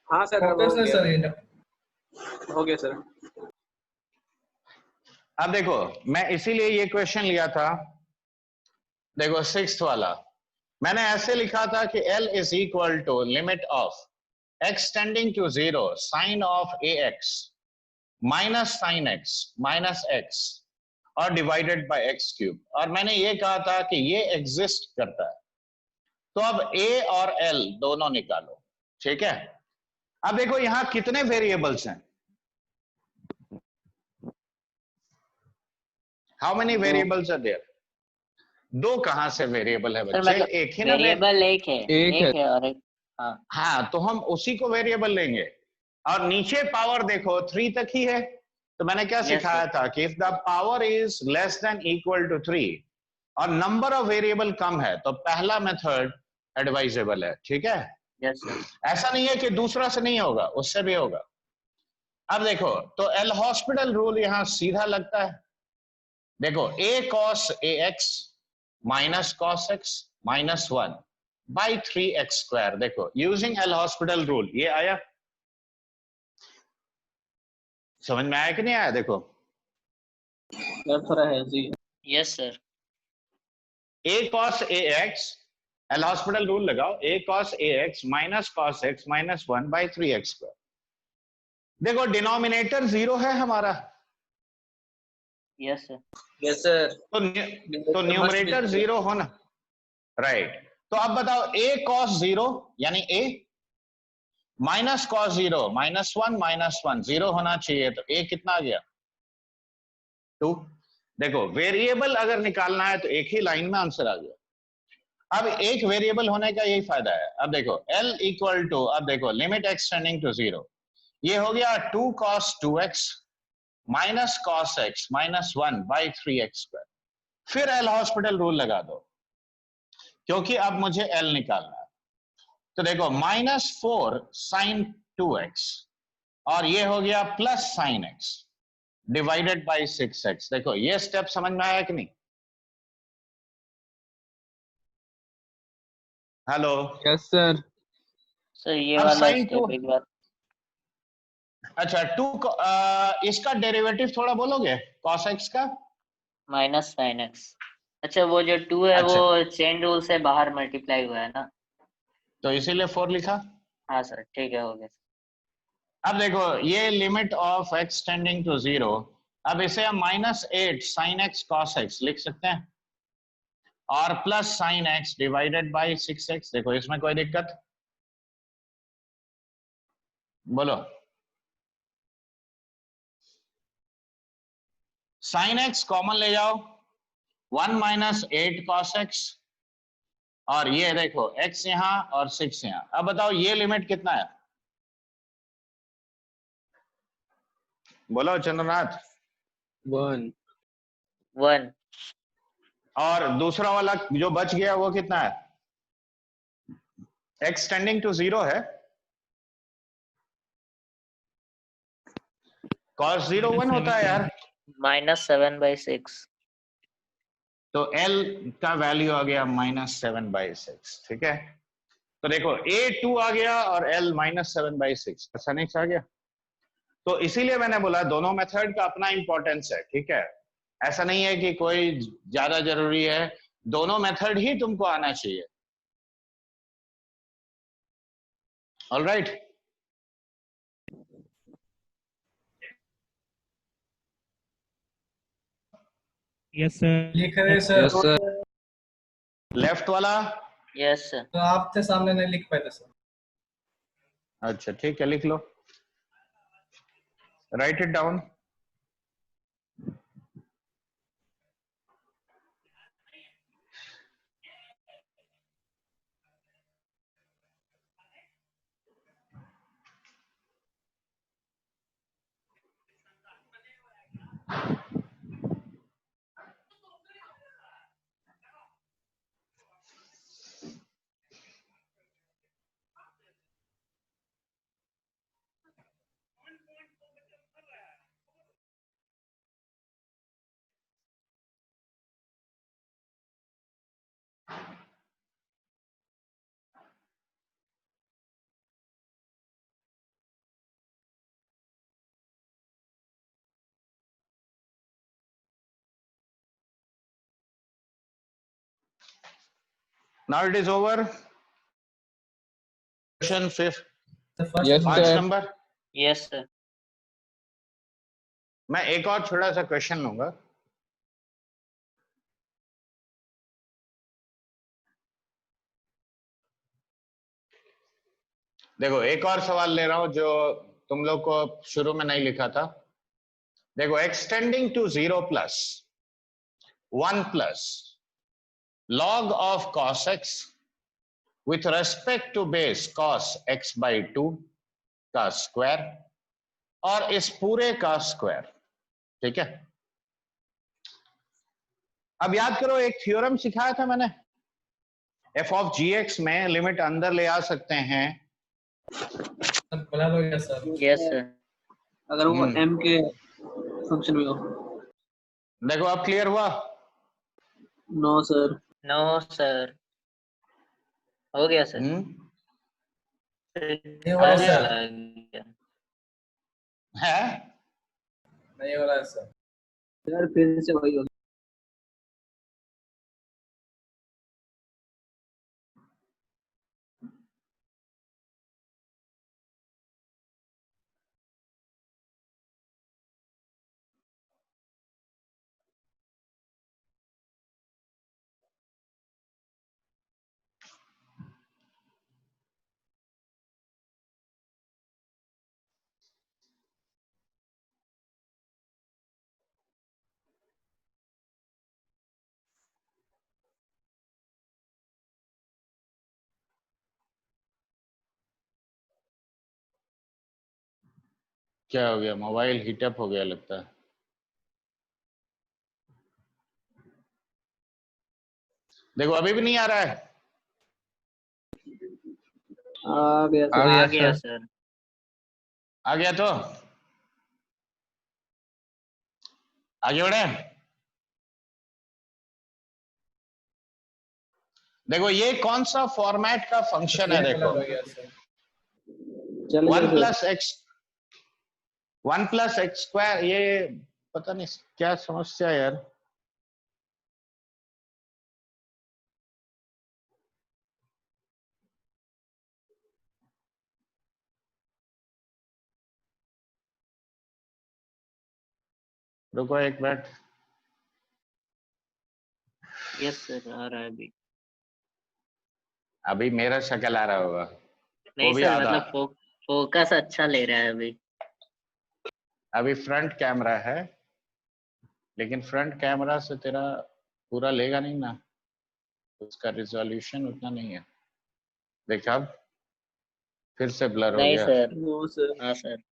हाँ सर, अब
फोकस
हो
है
गया,
सर ये।
हो गया सर।
अब देखो मैं इसीलिए ये क्वेश्चन लिया था, देखो 6th वाला मैंने ऐसे लिखा था कि L is equal to limit of x tending to 0 sine of ax minus sine x minus x और डिवाइडेड बाय x क्यूब, और मैंने ये कहा था कि ये एग्जिस्ट करता है। तो अब a और L दोनों निकालो, ठीक है। अब देखो यहां कितने वेरिएबल्स हैं, how many variables are there? दो कहां से वेरिएबल है
सर
बच्चे,
मतलब
एक ही ना
वेरिएबल एक है,
एक है।
एक है और एक, हाँ
हाँ तो हम उसी को वेरिएबल लेंगे। और नीचे पावर देखो 3 तक ही है, तो मैंने क्या
Yes,
सिखाया था कि if the power is less than equal to 3 और नंबर ऑफ वेरिएबल कम है तो पहला मेथड एडवाइजेबल है, ठीक है।
Yes sir.
ऐसा नहीं है कि दूसरा से नहीं होगा, उससे भी होगा। अब देखो तो एल हॉस्पिटल रूल यहां सीधा लगता है। देखो a cos ax minus cos x minus 1 by 3x square, देखो यूजिंग एल हॉस्पिटल रूल, ये आया समझ में आया कि नहीं आया? देखो
सर थोड़ा हेजी है।
Yes sir.
a cos ax, L hospital rule लगाओ, a cos ax minus cos x minus 1 by 3x square. देखो डिनोमिनेटर 0 है हमारा,
यस सर।
Yes sir.
तो न्यूमरेटर 0 होना, राइट। तो अब बताओ a cos 0 यानी a minus cos 0 minus 1 minus 1 0 होना चाहिए, तो a कितना आ गया 2। देखो वेरिएबल अगर निकालना है तो एक ही लाइन में आंसर आ गया। अब एक वेरिएबल होने का यही फायदा है। अब देखो L इक्वल टू, अब देखो लिमिट x टेंडिंग टू 0, ये हो गया 2 cos 2x minus cos x minus 1 by 3x square. फिर एल हॉस्पिटल रूल लगा दो क्योंकि अब मुझे L निकालना है। तो देखो माइनस 4 साइन 2x और ये हो गया plus sine x divided by 6x। देखो ये स्टेप समझ में आया कि नहीं? Hello,
Yes sir.
सर ये
अब
वाला
sin 2,
स्टेप एक बार,
अच्छा 2 इसका डेरिवेटिव थोड़ा बोलोगे cos x का?
Minus sine x. अच्छा वो जो 2 है
अच्छा
वो चेन रूल से बाहर मल्टीप्लाई हुआ है ना?
तो इसीलिए 4 लिखा।
हाँ सर ठीक है, हो गया।
अब देखो ये limit of x tending to 0, अब इसे हम minus 8 sine x cos x लिख सकते हैं और plus sine x divided by 6x। देखो इसमें कोई दिक्कत बोलो? साइन x कॉमन ले जाओ, 1 माइनस 8 cos x और ये देखो x यहां और 6 यहां। अब बताओ ये लिमिट कितना है, बोलो चंद्रनाथ?
1.
1।
और दूसरा वाला जो बच गया वो कितना है? x टेंडिंग टू 0 है, cos 0 1 होता है यार,
माइनस 7/6।
तो L का वैल्यू आ गया -7/6, ठीक है। तो देखो A2 आ गया और L -7/6, आसानी से आ गया। तो इसीलिए मैंने बोला दोनों मेथड का अपना इंपॉर्टेंस है, ठीक है। ऐसा नहीं है कि कोई ज्यादा जरूरी है, दोनों मेथड ही तुमको आना चाहिए। Alright,
Yes sir.
लिख रहे सर,
Yes sir.
लेफ्ट वाला?
Yes sir.
तो आप थे सामने, नहीं लिख पाए थे सर।
अच्छा ठीक है, लिख लो, write it down. Now it is over. Question 5.
The first
Yes,
5
sir.
Number.
Yes, sir.
मैं एक और छोटा सा क्वेश्चन लूंगा। देखो एक और सवाल ले रहा हूं जो तुम लोग को शुरू में नहीं लिखा था। देखो x tending to 0 plus 1 plus log of cos x with respect to base cos x by 2 का स्क्वायर और इस पूरे का स्क्वायर। ठीक है, अब याद करो एक थ्योरम सिखाया था मैंने, f of gx में लिमिट अंदर ले आ सकते हैं।
बना लो या सर।
Yes, sir.
अगर वो m के फंक्शन में हो।
देखो अब क्लियर हुआ?
No sir.
No, sir. हो गया सर।
ये वाला सर
है
नहीं हो रहा है सर।
यार फिर से वही हो
क्या हो गया? मोबाइल हीटअप हो गया लगता है। देखो अभी भी नहीं आ रहा है।
आ गया सर।
आ गया सर।
आ गया तो आगे बढ़े। देखो ये कौन सा फॉर्मेट का फंक्शन है? देखो
चल
1 प्लस एक्स स्क्वायर, ये पता नहीं क्या समस्या है यार। रुको एक मिनट।
Yes, sir. आ रहा है अभी।
अभी मेरा शक्ल आ रहा होगा।
नहीं
भी
सर,
आधा।
मतलब फोकस अच्छा ले रहा है अभी।
अभी फ्रंट कैमरा है, लेकिन फ्रंट कैमरा से तेरा पूरा लेगा नहीं ना, उसका रिजोल्यूशन उतना नहीं है। देखा अब फिर से ब्लर हो
नहीं
गया।
सर।
No sir.
हाँ सर।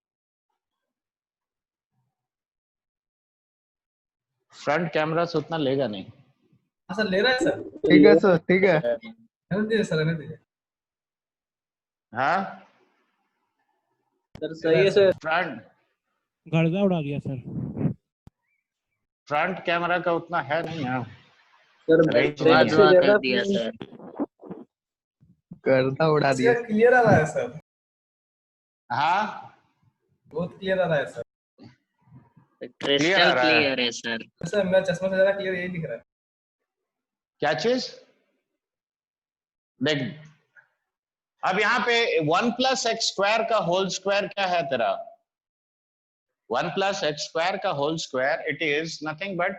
फ्रंट कैमरा से उतना लेगा नहीं।
हाँ सर ले रहा है सर।
ठीक है सर, ठीक है।
रहने दीजिए सर, रहने दीजिए।
हाँ
सर सही है सर।
फ्रंट
गर्दा उड़ा दिया सर।
फ्रंट कैमरा का उतना है नहीं है।
सर
रेंज
बैक
नहीं
से
है।
कर
ज्यादा
दिया सर।
गर्दा उड़ा दिया।
क्लियर आ रहा है सर,
हाँ
बहुत क्लियर आ रहा है सर।
क्रिस्टल
आ रहा है।
क्लियर है सर।
सर मेरा चश्मा से ज्यादा क्लियर यही दिख रहा है।
क्या चीज? देख अब यहाँ पे 1 प्लस एक्स स्क्वायर का होल स्क्वायर क्या है तेरा? 1 प्लस एक्स स्क्वायर का whole square, it is nothing but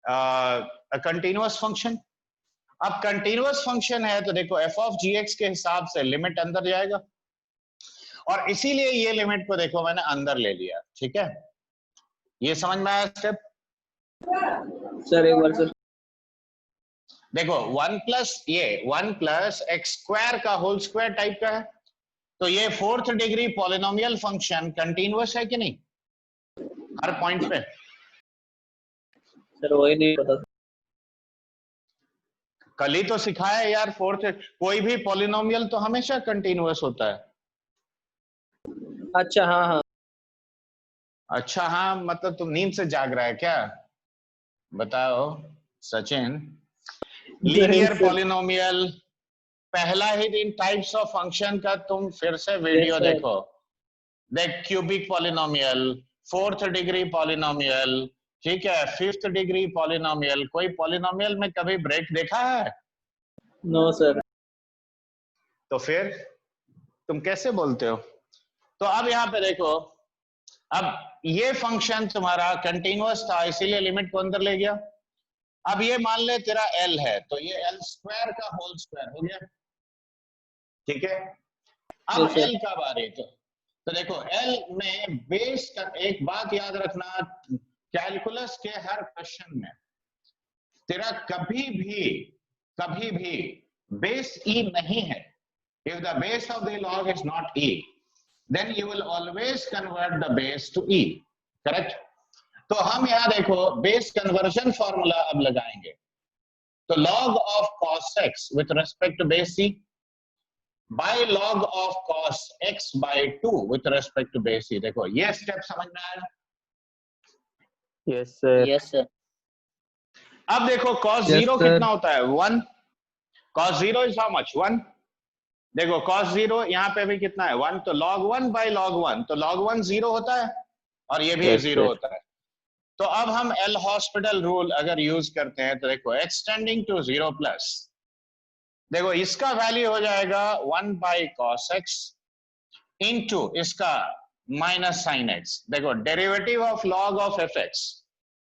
a continuous function. अब कंटिन्यूअस फंक्शन है तो देखो एफ ऑफ जी एक्स के हिसाब से लिमिट अंदर जाएगा, और इसीलिए ये लिमिट को देखो मैंने अंदर ले लिया। ठीक है, ये समझ में आया स्टेप?
सर एक बार सर।
देखो 1 प्लस एक्स स्क्वायर का होल स्क्वायर टाइप का है, तो ये 4th degree polynomial function continuous है कि नहीं हर पॉइंट पे?
सर वही नहीं पता।
कल ही तो सिखाया यार, 4th कोई भी पॉलिनोमियल तो हमेशा कंटिन्यूअस होता है।
अच्छा हाँ हाँ।
अच्छा हाँ, मतलब तुम नींद से जाग रहा है क्या? बताओ सचिन। लीनियर पॉलिनोमियल, पहला ही इन टाइप्स ऑफ फंक्शन का तुम फिर से वीडियो
Yes, sir.
देखो। देख cubic polynomial, 4th degree polynomial, ठीक है, 5th डिग्री पॉलिनोमियल। कोई पॉलिनोमियल में कभी ब्रेक देखा है?
No, sir.
तो फिर तुम कैसे बोलते हो? तो अब यहाँ पे देखो, अब ये फंक्शन तुम्हारा कंटिन्यूअस था, इसीलिए लिमिट को अंदर ले गया। अब ये मान ले तेरा L है, तो ये L स्क्वायर का होल स्क्वायर हो गया, ठीक है। अब
Yes, sir.
L कब आ रही? तो देखो L में बेस का एक बात याद रखना, कैलकुलस के हर क्वेश्चन में तेरा कभी भी बेस E नहीं है। If the base of the log is not E, then you will always convert the base to E, correct? तो हम यहाँ देखो बेस कन्वर्जन फॉर्मूला अब लगाएंगे। तो log of cos x with respect to base C by log of cos x by 2 with respect to base C। देखो ये स्टेप समझ में आया?
Yes, sir.
Yes, sir.
अब देखो cos
Yes,
0
sir.
कितना होता है? 1। cos 0 is how much? 1। देखो cos 0 यहाँ पे भी कितना है? 1। तो log 1 by log 1, तो log 1 0 होता है और ये भी
Yes,
0
sir.
होता है। तो अब हम एल हॉस्पिटल रूल अगर यूज करते हैं तो देखो एक्सटेंडिंग टू 0 प्लस, देखो इसका वैल्यू हो जाएगा 1 बाई कॉस एक्स इंटू इसका माइनस साइन एक्स। देखो derivative of log of f x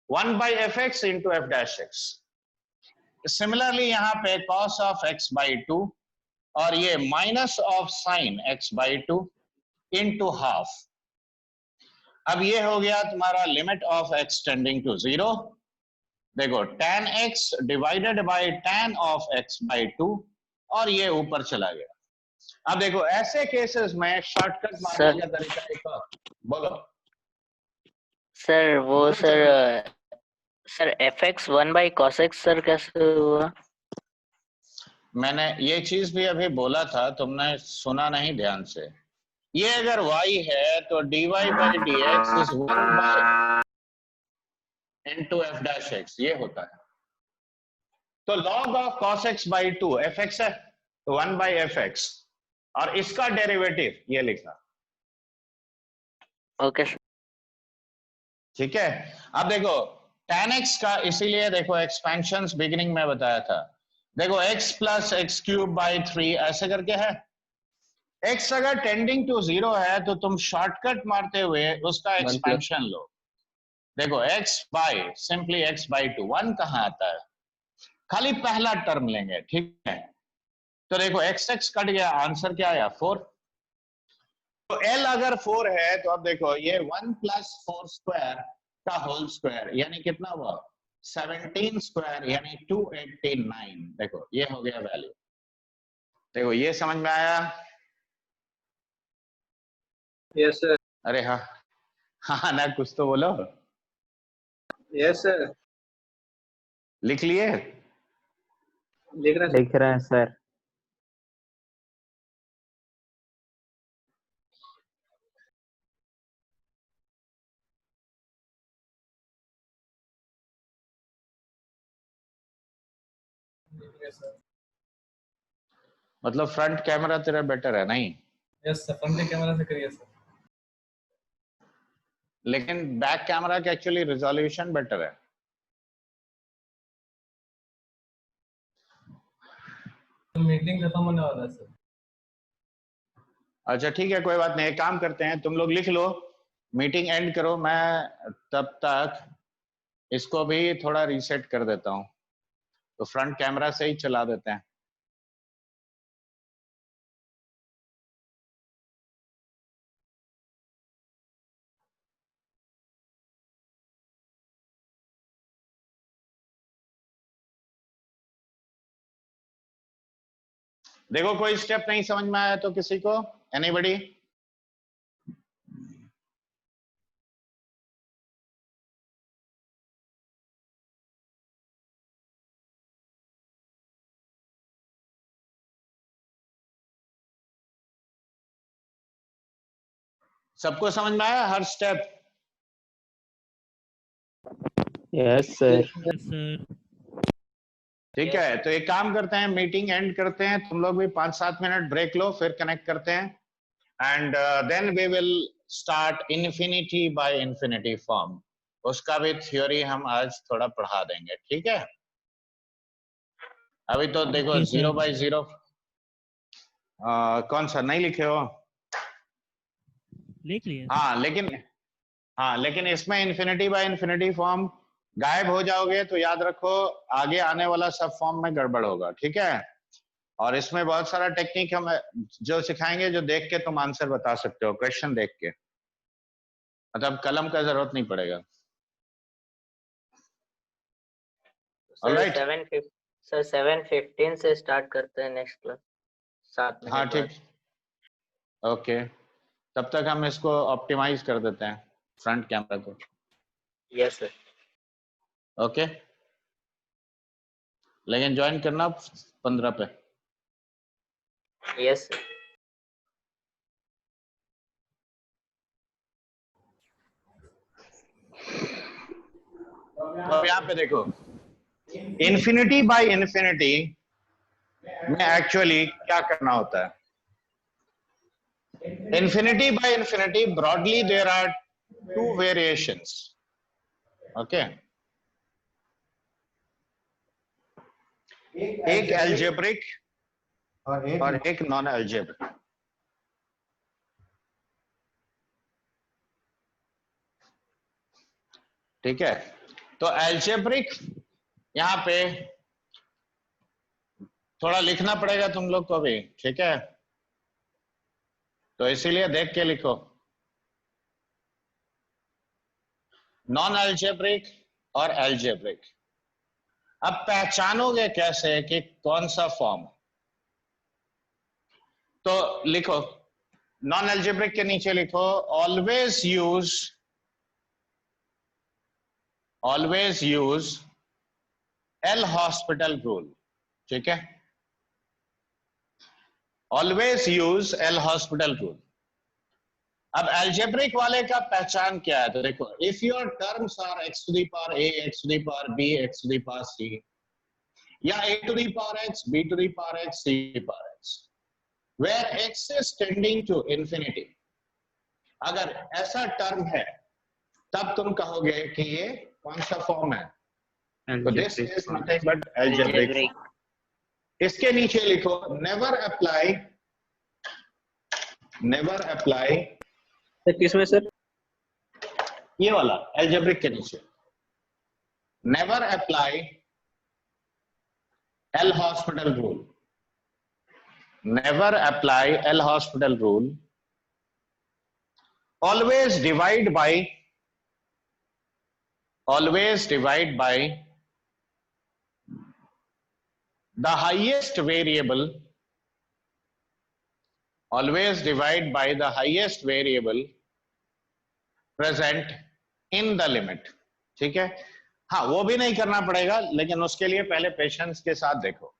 1 by f x into f dash x. Similarly यहाँ पे कॉस ऑफ एक्स बाई 2 और ये minus of sine x by 2 into half. अब ये हो गया तुम्हारा limit of x tending to 0। देखो tan x divided by tan of x by 2 और ये ऊपर चला गया। अब देखो ऐसे केसेस में शॉर्टकट मारने का तरीका एक और बोलो।
सर वो sir fx 1 by cos x sir कैसे हुआ?
मैंने ये चीज भी अभी बोला था, तुमने सुना नहीं ध्यान से। ये अगर y है तो dy by dx is 1 by into f dash x, ये होता है। तो log of cos x by 2 fx है तो 1 by fx और इसका डेरिवेटिव ये लिखा,
ओके सर।
ठीक है। अब देखो tan x का, इसीलिए देखो एक्सपेंशंस बिगिनिंग में बताया था। देखो x plus x cube by 3 ऐसे करके है। x अगर टेंडिंग टू 0 है तो तुम शॉर्टकट मारते हुए उसका एक्सपेंशन लो। देखो x by simply x by 2, 1 कहाँ आता है? खाली पहला टर्म लेंगे, ठीक है। तो देखो x कट गया, आंसर क्या आया? 4। तो l अगर 4 है तो अब देखो ये 1 प्लस 4 स्क्वायर का होल स्क्वायर यानी कितना हुआ? 17 स्क्वायर यानी 289। देखो ये हो गया वैल्यू। देखो ये समझ में आया?
Yes, sir.
अरे हाँ हाँ ना, कुछ तो बोलो।
Yes, sir.
लिख लिए?
लिख रहे हैं
लिख रहे हैं सर।
मतलब फ्रंट कैमरा तेरा बेटर है नहीं?
यस सर, फ्रंट कैमरा से करिए सर।
लेकिन बैक कैमरा का एक्चुअली रिजोल्यूशन बेटर है।
मीटिंग खत्म होने वाला है सर।
अच्छा ठीक है, कोई बात नहीं, एक काम करते हैं, तुम लोग लिख लो, मीटिंग एंड करो, मैं तब तक इसको भी थोड़ा रीसेट कर देता हूँ। तो फ्रंट कैमरा से ही चला देते हैं। देखो कोई स्टेप नहीं समझ में आया तो किसी को, एनीबॉडी? सबको समझ में आया हर step?
Yes sir.
Yes sir.
ठीक है, तो एक काम करते हैं, मीटिंग एंड करते हैं, तुम लोग भी 5-7 मिनट ब्रेक लो, फिर कनेक्ट करते हैं and then we will start infinity by infinity form. उसका भी थ्योरी हम आज थोड़ा पढ़ा देंगे, ठीक है? अभी तो देखो
Okay, sir.
0/0 कौन सा नहीं लिखे हो?
लिख लिए
हाँ लेकिन इसमें इन्फिनिटी बाय इन्फिनिटी फॉर्म गायब हो जाओगे तो याद रखो आगे आने वाला सब फॉर्म में गड़बड़ होगा, ठीक है? और इसमें बहुत सारा टेक्निक हम जो सिखाएंगे, जो देख के तुम आंसर बता सकते हो, क्वेश्चन देख के, मतलब कलम का जरूरत नहीं पड़ेगा। Alright.
सर 7:15 से स्टार्ट करते हैं नेक्स्ट क्लास, 7 मिनट
हाँ
बाद।
ठीक, ओके, तब तक हम इसको ऑप्टिमाइज कर देते हैं फ्रंट कैमरा को।
Yes sir.
ओके, लेकिन ज्वाइन करना 15 पे।
Yes sir.
अब यहाँ पे देखो, इन्फिनिटी बाय इन्फिनिटी में एक्चुअली क्या करना होता है? Infinity by infinity, broadly there are two variations. Okay. एक algebraic और एक नॉन algebraic. ठीक है, तो algebraic यहाँ पे थोड़ा लिखना पड़ेगा तुम लोग को भी, ठीक है? तो इसीलिए देख के लिखो। नॉन एल्जेब्रिक और एल्जेब्रिक, अब पहचानोगे कैसे कि कौन सा फॉर्म? तो लिखो, नॉन एल्जेब्रिक के नीचे लिखो always use L'Hospital rule, ठीक है? Always use L'Hospital rule. अब एल्जेब्रिक वाले का पहचान क्या है? तो देखो, if your terms are x to the power a, x to the power b, x to the power c, या a to the power x, b to the power x, c to the power x, where x is tending to infinity, अगर ऐसा टर्म है तब तुम कहोगे कि ये कौन सा फॉर्म है? तो this is nothing but algebraic. इसके नीचे लिखो नेवर अप्लाई
किसमें सर?
ये वाला एल्जेब्रिक के नीचे, never apply L'Hospital rule. Never apply L'Hospital rule. Always divide by the highest variable, always divide by the highest variable present in the limit, ठीक है? हाँ, वो भी नहीं करना पड़ेगा, लेकिन उसके लिए पहले पेशेंस के साथ देखो।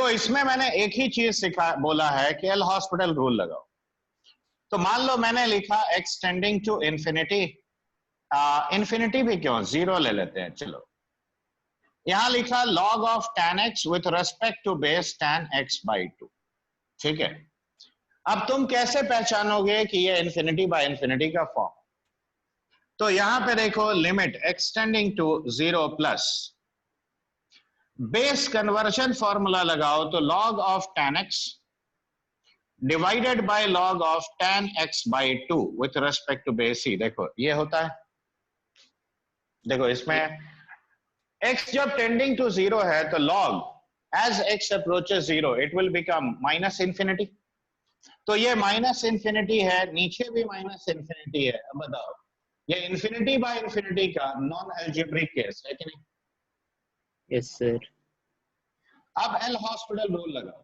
इसमें मैंने एक ही चीज बोला है कि एल हॉस्पिटल रूल लगाओ। तो मान लो मैंने लिखा एक्सटेंडिंग टू इंफिनिटी, इंफिनिटी भी क्यों, 0 ले लेते हैं, चलो। यहां लिखा log of tan x with respect to base tan x by 2, ठीक है? अब तुम कैसे पहचानोगे कि ये इंफिनिटी बाय इंफिनिटी का फॉर्म? तो यहां पे देखो, limit extending to 0 plus base conversion formula लगाओ, तो log of tan x divided by log of tan x by 2 with respect to base c, देखो ये होता है। देखो इसमें x जब टेंडिंग टू 0 है तो log as x approaches 0 it will become minus infinity। तो ये माइनस इंफिनिटी है, नीचे भी माइनस इंफिनिटी है। अब बताओ, ये इंफिनिटी बाय इंफिनिटी का नॉन एल्जेब्रिक केस है कि नहीं?
Yes sir.
अब एल हॉस्पिटल रूल लगाओ,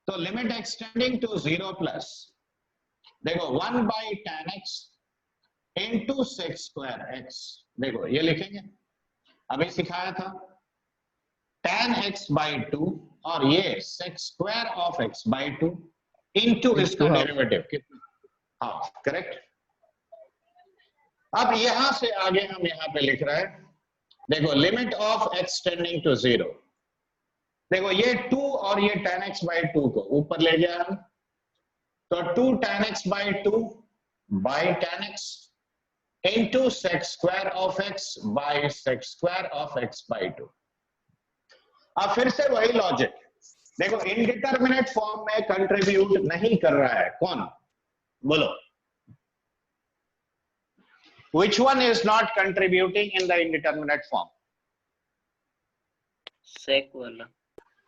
तो लिमिट एक्सटेंडिंग टू 0 प्लस, देखो 1 by tan x into sec square x, देखो ये लिखेंगे, अभी सिखाया था tan x by 2 और ये sec square of x by 2 into इसका डेरिवेटिव कितना, हाँ करेक्ट। अब यहां से आगे हम यहां पे लिख रहे हैं, देखो limit of x tending to 0, देखो ये 2 और ये tan x by 2 को ऊपर ले गया हम, तो 2 tan x by 2 by tan x into sec square of x by sec square of x by 2। अब फिर से वही लॉजिक, देखो इनडिटरमिनेट फॉर्म में कंट्रीब्यूट नहीं कर रहा है कौन, बोलो which one is not contributing in the indeterminate form?
sec वाला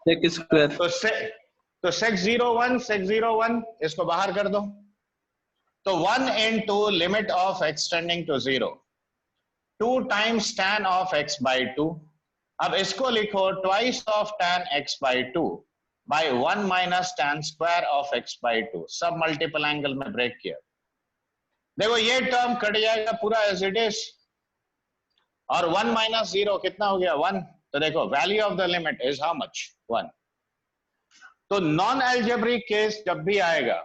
sec square.
तो sec 01 इसको बाहर कर दो, तो 1 into limit of extending to 0 2 times tan of x by 2. अब इसको लिखो twice of tan x by 2 by 1 minus tan square of x by 2. सब मल्टीपल एंगल में ब्रेक किया, देखो ये टर्म कट जाएगा पूरा एज इट इज, और 1 minus 0 कितना हो गया 1. तो देखो value of the limit is how much 1. तो नॉन एल्जेब्रिक केस जब भी आएगा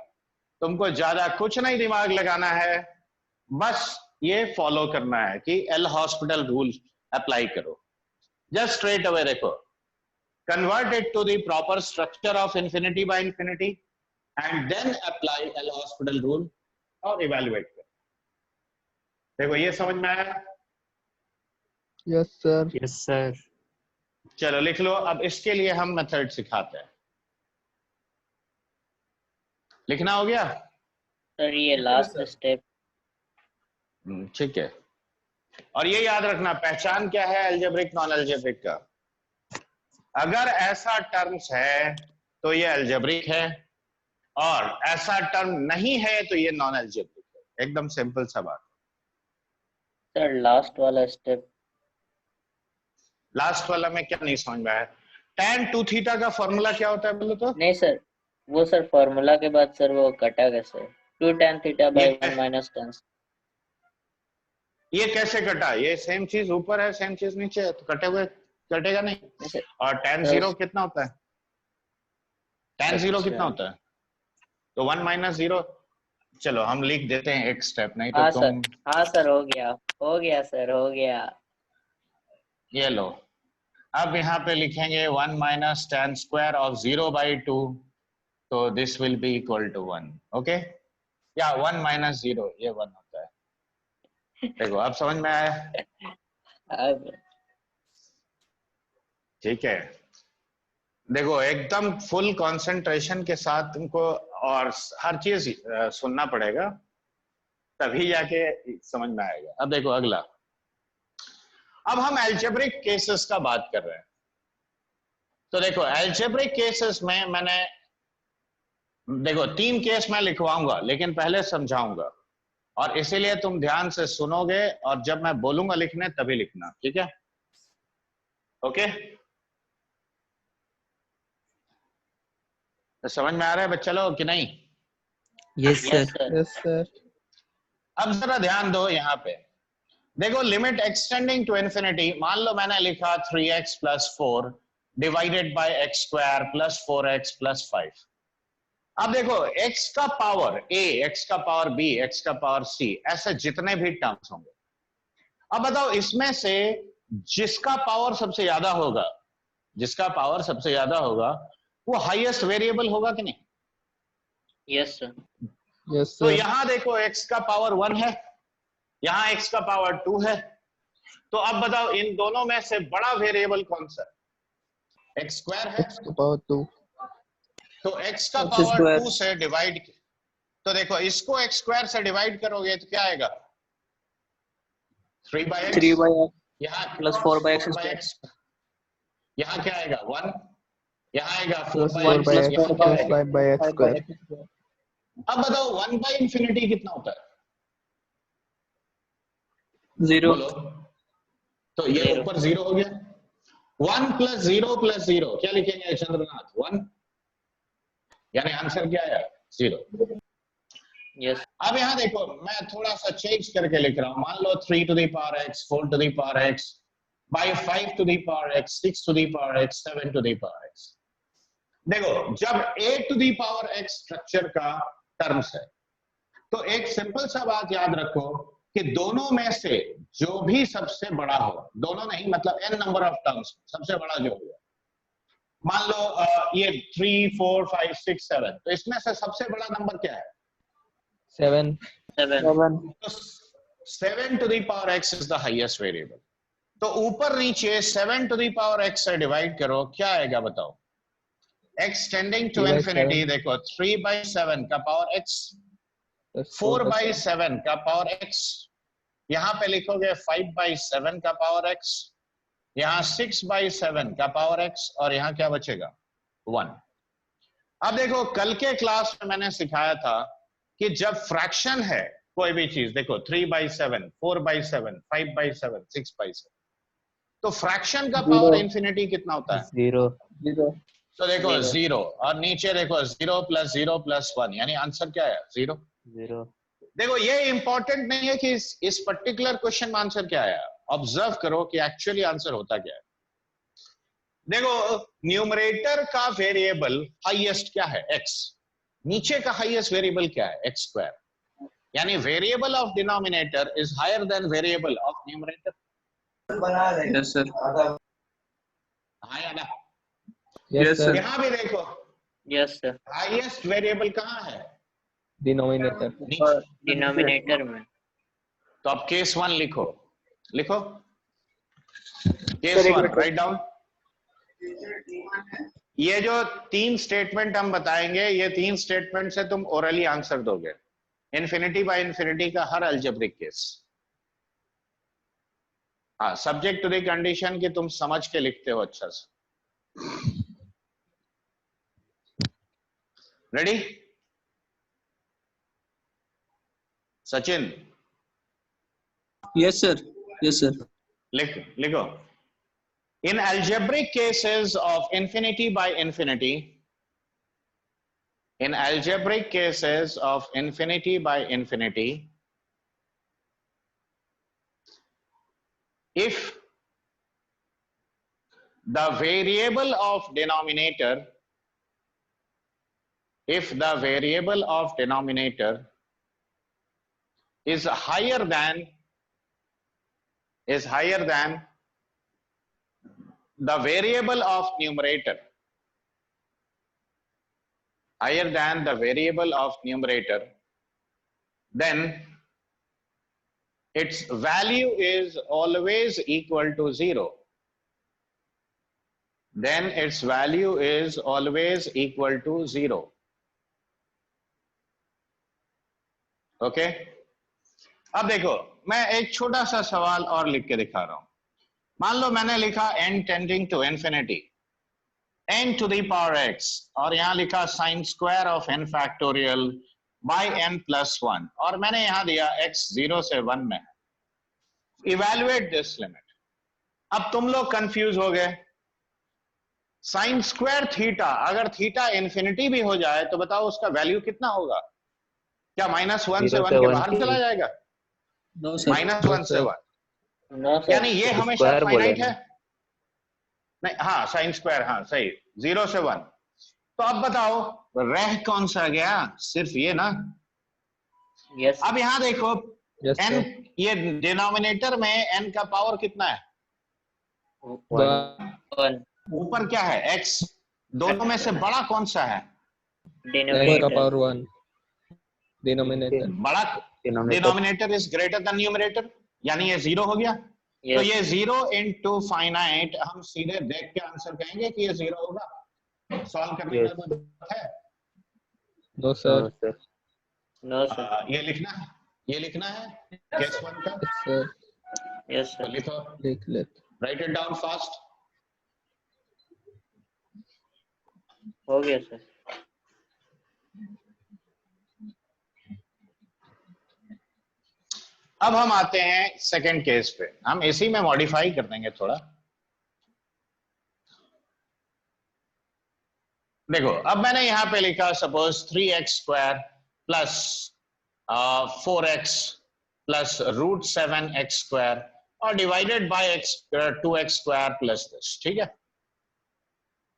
तुमको ज्यादा कुछ नहीं दिमाग लगाना है, बस ये फॉलो करना है कि एल हॉस्पिटल रूल अप्लाई करो. जस्ट स्ट्रेट अवे देखो, convert it to the proper structure of infinity by infinity and then apply L'Hospital rule और इवेल्युएट करो. देखो ये समझ में आया?
Yes sir.
Yes, sir.
चलो लिख लो. अब इसके लिए हम मेथड सिखाते हैं. लिखना हो गया?
सर ये लास्ट स्टेप.
ठीक है. और ये याद रखना, पहचान क्या है अलजेब्रिक नॉन अलजेब्रिक का. अगर ऐसा टर्म्स है तो ये अलजेब्रिक है, और ऐसा टर्म नहीं है तो ये नॉन अलजेब्रिक है. एकदम सिंपल सा बात.
सर लास्ट वाला स्टेप.
लास्ट वाला में क्या नहीं समझ में आया? tan 2 थीटा का फॉर्मूला क्या होता है बोलो तो?
नहीं सर, वो सर फॉर्मूला के बाद सर वो कटा कैसे? 2 tan theta by 1 minus tan.
ये कैसे कटा? ये सेम चीज ऊपर है सेम चीज नीचे है, तो कटे हुए कटेगा नहीं. और tan 0 कितना होता है? tan 0 कितना होता है? तो 1 minus 0. चलो हम लिख देते हैं एक स्टेप, नहीं तो तुम.
हाँ सर हो गया सर हो गया.
ये लो. अब यहाँ पे लिखेंगे 1 minus tan square of 0 by 2, तो this will be equal to 1. Okay, या 1 minus 0 ये 1 होता है. देखो अब समझ में आया? ठीक है. देखो एकदम फुल कंसंट्रेशन के साथ तुमको और हर चीज सुनना पड़ेगा, तभी जाके समझ में आएगा. अब देखो अगला, अब हम अलजेब्रिक केसेस का बात कर रहे हैं. तो देखो अलजेब्रिक केसेस में मैंने देखो 3 केस मैं लिखवाऊंगा, लेकिन पहले समझाऊंगा, और इसीलिए तुम ध्यान से सुनोगे और जब मैं बोलूंगा लिखने तभी लिखना. ठीक है? ओके, तो समझ में आ रहा है बच्चा लोग कि नहीं?
Yes, sir.
Yes sir.
अब जरा ध्यान दो यहाँ पे. देखो लिमिट एक्सटेंडिंग टू इन्फिनिटी, मान लो मैंने लिखा 3x plus 4 divided by x square plus 4x plus 5. अब देखो x का पावर a, x का पावर b, x का पावर c, ऐसे जितने भी टर्म्स होंगे. अब बताओ इसमें से जिसका पावर सबसे ज्यादा होगा, जिसका पावर सबसे ज्यादा होगा वो हाईएस्ट वेरिएबल होगा कि नहीं?
Yes sir.
यस
तो
सर.
यहां देखो x का पावर 1 है, यहां x का पावर 2 है. तो अब बताओ इन दोनों में से बड़ा वेरिएबल कौन सा है? x स्क्वायर है.
पावर 2.
तो x का
X
पावर
square.
2 से डिवाइड, तो देखो इसको x स्क्वायर से डिवाइड करोगे तो क्या आएगा? 3 by x.
3 by x
यहाँ
plus 4 by x
by x. यहाँ क्या आएगा? 1. यहाँ आएगा 4
प्लस
by
4
x.
बाय
यहाँ
एक्स
क्या
प्लस
आएगा?
5 बाय एक्स स्क्वायर.
अब बताओ 1 by इंफिनिटी कितना होता है?
0.
बोलो. तो ये
Zero.
ऊपर 0 हो गया. 1 plus 0 plus 0 क्या लिखेंगे चंद्रनाथ? 1. यानी आंसर क्या आया? 0.
यस.
अब यहाँ देखो मैं थोड़ा सा चेंज करके लिख रहा हूं. मान लो 3 to the power x, 4 to the power x, by 5 to the power x, 6 to the power x, 7 to the power x. देखो जब a to the power x structure का टर्म्स है, तो एक सिंपल सा बात याद रखो कि दोनों में से जो भी सबसे बड़ा हो, दोनों नहीं मतलब n नंबर ऑफ टर्म्स, सबसे बड़ा जो होगा, मान लो ये 3, 4, 5, 6, 7, तो इसमें से सबसे बड़ा नंबर क्या है?
7.
7.
तो 7 to the power x is the highest variable. तो ऊपर नीचे 7 to the power x से डिवाइड करो, क्या आएगा बताओ? x tending to
3 by
infinity,
7.
देखो 3/7 का पावर x,
That's
4/7 का पावर x, यहाँ पे लिखोगे 5/7 का पावर x, यहाँ 6/7 का पावर x, और यहाँ क्या बचेगा? 1। अब देखो कल के क्लास में मैंने सिखाया था कि जब फ्रैक्शन है कोई भी चीज, देखो 3/7, 4/7, 5/7, 6/7, तो फ्रैक्शन का पावर इंफिनिटी कितना होता है?
0.
0.
तो देखो 0, और नीचे देखो 0 + 0 + 1, यानी आंसर क्या है? 0।
0.
देखो ये इंपॉर्टेंट नहीं है कि इस पर्टिकुलर क्वेश्चन में आंसर क्या है, ऑब्जर्व करो कि एक्चुअली आंसर होता क्या है। देखो न्यूमरेटर का वेरिएबल हाईएस्ट क्या है? x, नीचे का हाईएस्ट वेरिएबल क्या है? x², यानी variable of denominator is higher than variable of numerator.
Yes, sir.
हाँ या ना?
Yes, sir.
यहाँ भी देखो
यस सर,
हाईएस्ट वेरिएबल कहाँ है?
Denominator.
नीचे।
डिनोमिनेटर में।
तो अब केस 1 लिखो, लिखो केस 1, राइट डाउन। ये जो 3 स्टेटमेंट हम बताएंगे, ये 3 स्टेटमेंट से तुम ओरली आंसर दोगे, इन्फिनिटी बाय इन्फिनिटी का हर अलजेब्रिक केस। हाँ, सब्जेक्ट टू द कंडीशन कि तुम समझ के लिखते हो अच्छा से। Ready? Sachin
Yes, sir. Yes, sir.
लिखो in algebraic cases of infinity by infinity, in algebraic cases of infinity by infinity, if the variable of denominator, if the variable of denominator is higher than the variable of numerator, higher than the variable of numerator, then its value is always equal to 0. Then its value is always equal to 0. Okay? अब देखो मैं एक छोटा सा सवाल और लिख के दिखा रहा हूं। मान लो मैंने लिखा n tending to infinity, n to the power x, और यहां लिखा sin square of n factorial by n plus 1, और मैंने यहां दिया x 0 से 1 में। Evaluate this limit. अब तुम लोग कंफ्यूज हो गए, sin square थीटा, अगर थीटा इंफिनिटी भी हो जाए तो बताओ उसका वैल्यू कितना होगा? क्या -1 से 1 के बाहर चला जाएगा?
No, sir.
-1 से 1,
नो सर,
यानी ये हमेशा
स्क्वायर
फाइनाइट
बोलेंगे।
है। नहीं, हाँ साइन स्क्वायर, हाँ सही, 0 से 1। तो अब बताओ रह कौन सा गया? सिर्फ ये ना।
यस
अब यहाँ देखो
Yes,
n,
sir.
ये डिनोमिनेटर में n का पावर कितना है?
1
ऊपर क्या है? x। दोनों में से बड़ा कौन सा है?
N का
डिनोमिनेटर।
power 1. Denominator.
बड़ा
Denominator.
Denominator is greater than numerator, यानी ये 0 हो गया। तो
यस
ये 0 into फाइनाइट, हम सीधे देख के आंसर कहेंगे कि ये 0 होगा। सॉल्व करने
Yes.
का कोई बात है?
No, sir.
No, sir.
No sir,
ये लिखना है, ये लिखना है केस 1 का।
Yes, sir.
यस
तो
सर,
लिखो,
Let.
Right it down fast.
हो गया सर।
अब हम आते हैं सेकंड केस पे, हम इसी में मॉडिफाई कर देंगे थोड़ा। देखो अब मैंने यहां पे लिखा suppose 3x² plus 4x plus √7x² और divided bye 2x² plus this, ठीक है।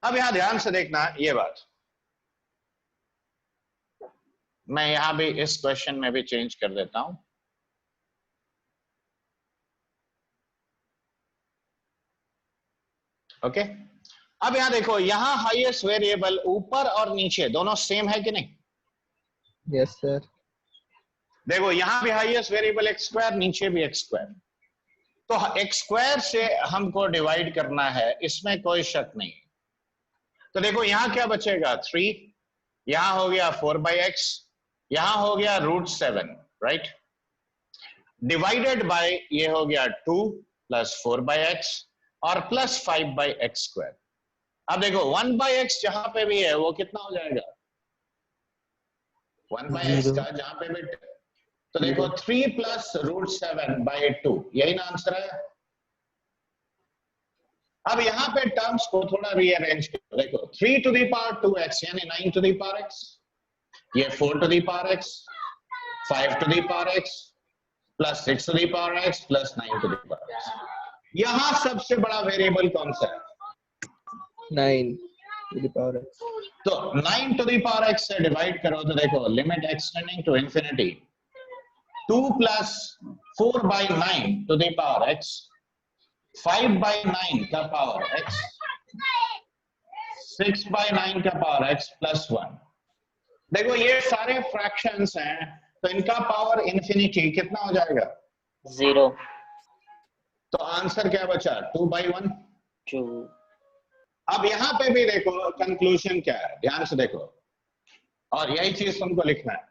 अब यहां ध्यान से देखना ये बात, मैं यहां भी इस क्वेश्चन में भी चेंज कर देता हूं। ओके अब यहां देखो, यहां हाईएस्ट वेरिएबल ऊपर और नीचे दोनों सेम है कि नहीं?
Yes, sir.
देखो यहां भी हाईएस्ट वेरिएबल x², नीचे भी x²। तो एक्स स्क्वायर से हमको डिवाइड करना है, इसमें कोई शक नहीं। तो देखो यहाँ क्या बचेगा 3, यहाँ हो गया 4/x, यहाँ हो गया √7, राइट, डिवाइडेड बाय ये हो गया 2 + 4/x और प्लस 5/x²। अब देखो 1/x जहां पे भी है वो कितना हो जाएगा, 1/x का जहां पे भी, तो देखो 3 + √7/2, यही ना आंसर है। अब यहाँ पे टर्म्स को थोड़ा रीअरेंज करो, देखो 3⁻²x यानी 9⁻x, ये 4⁻x, 5⁻x plus 6⁻x plus 9⁻x। यहाँ सबसे बड़ा वेरिएबल कौन सा है?
9⁻x।
तो 9⁻x से डिवाइड करो तो देखो limit x tending to infinity 2 + 4/9⁻x, 5/9 का पावर x, 6/9 का पावर x प्लस 1। देखो ये सारे फ्रैक्शंस हैं, तो इनका पावर इंफिनिटी कितना हो जाएगा?
0,
तो आंसर क्या बचा? 2/1।
2,
अब यहाँ पे भी देखो कंक्लूजन क्या है, ध्यान से देखो, और यही चीज तुमको लिखना है।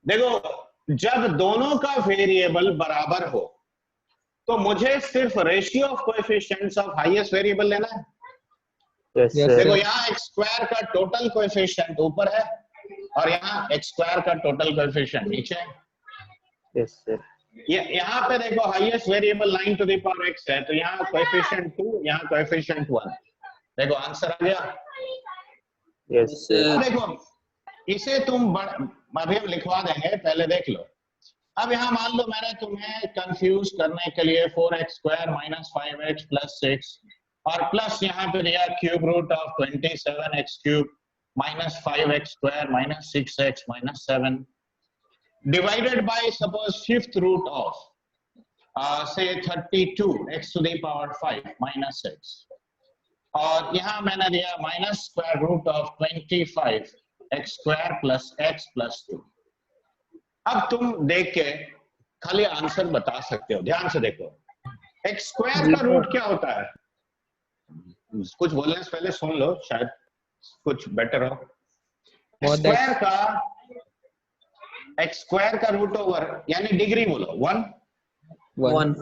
देखो जब दोनों का वेरिएबल बराबर हो तो मुझे सिर्फ ratio of coefficients of highest variable लेना है।
Yes, sir.
देखो यहाँ x² का टोटल कोएफिशिएंट ऊपर है और यहाँ x² का टोटल कोएफिशिएंट नीचे है।
Yes, sir.
यहाँ पे देखो हाईएस्ट वेरिएबल 9⁻x है, तो यहाँ कोएफिशिएंट 2, यहाँ कोएफिशिएंट 1। देखो आंसर आ गया।
Yes, sir.
अब देखो इसे तुम माध्यम लिखवा देंगे, पहले देख लो। अब यहाँ मान लो मैंने तुम्हें कंफ्यूज करने के लिए 4x² - 5x + 6 और प्लस यहाँ पे दिया √27x³ - 5x² - 6x - 7 divided by suppose 5th root of say 32x⁵ - 6, और यहाँ मैंने दिया -√25x² + x + 2। अब तुम देख के खाली आंसर बता सकते हो, ध्यान से देखो। x² का रूट क्या होता है? कुछ बोलने से पहले सुन लो, शायद कुछ बेटर हो। x² का रूट ओवर यानी डिग्री बोलो 1,
1.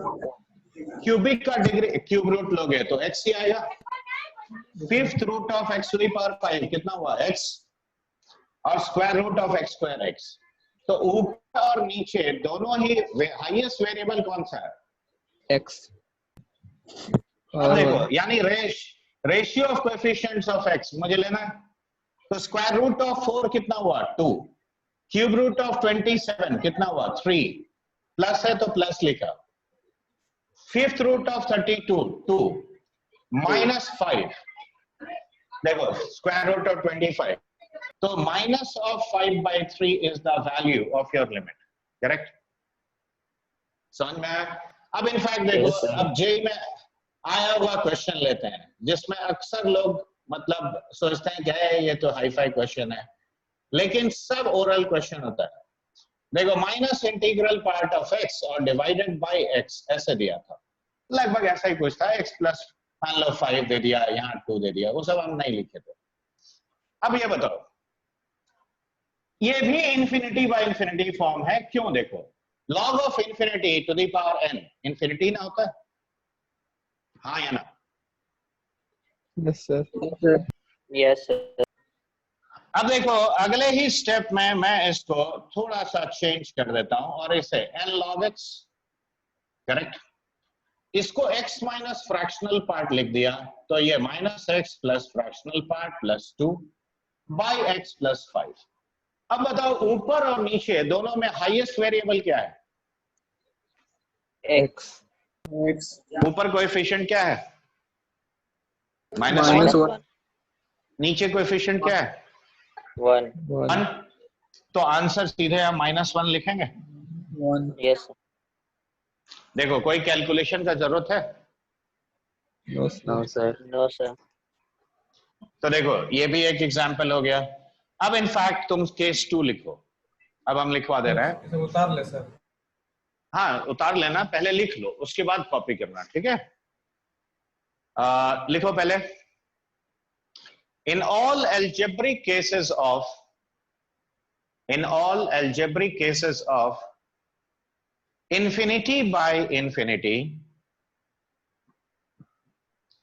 क्यूबिक का डिग्री क्यूब रूट लोगे तो x ही आएगा। 5th root of x⁵ कितना हुआ? x, और square root of x², x। तो ऊपर और नीचे दोनों ही हाईएस्ट वेरिएबल कौन सा है?
X.
अब देखो यानी ratio of coefficients of x मुझे लेना है, तो स्क्वायर रूट ऑफ 4 कितना हुआ? 2, क्यूब रूट ऑफ 27 कितना हुआ? 3, प्लस है तो प्लस लिखा। 5th root of 32 2 -5, देखो स्क्वायर रूट ऑफ 25, तो -5/3 is the value of your limit, correct? समझ में आया? अब इनफैक्ट देखो
Yes,
अब जेई में आया हुआ क्वेश्चन लेते हैं जिसमें अक्सर लोग मतलब सोचते हैं क्या है ये तो हाई फाई क्वेश्चन है, लेकिन सब ओरल क्वेश्चन होता है। देखो minus integral part of x और डिवाइडेड बाय x ऐसे दिया था, लगभग ऐसा ही कुछ था। x प्लस मान लो 5 दे दिया, यहाँ 2 दे दिया, वो सब हम नहीं लिखे थे। अब ये बताओ, ये भी इंफिनिटी बाय इंफिनिटी फॉर्म है, क्यों? देखो log of infinity to the power n infinity ना होता है, हाँ या ना?
Yes, sir.
yes sir,
अब देखो अगले ही स्टेप में मैं इसको थोड़ा सा चेंज कर देता हूं और इसे n log x, करेक्ट, इसको x माइनस फ्रैक्शनल पार्ट लिख दिया, तो ये -x plus fractional part plus 2 by x plus 5। अब बताओ ऊपर और नीचे दोनों में हाईएस्ट वेरिएबल क्या है?
X.
ऊपर कोएफिशिएंट क्या है?
-1.
-1। नीचे कोएफिशिएंट क्या है?
1,
1। तो आंसर सीधे हम -1 लिखेंगे।
yes sir,
देखो कोई कैलकुलेशन का जरूरत है?
No, sir.
No, sir.
no sir,
तो देखो ये भी एक एग्जांपल हो गया। अब इनफैक्ट तुम केस 2 लिखो, अब हम लिखवा दे रहे हैं।
इसे उतार ले सर।
हाँ उतार लेना, पहले लिख लो उसके बाद कॉपी करना, ठीक है। लिखो पहले, in all algebraic cases of infinity by infinity,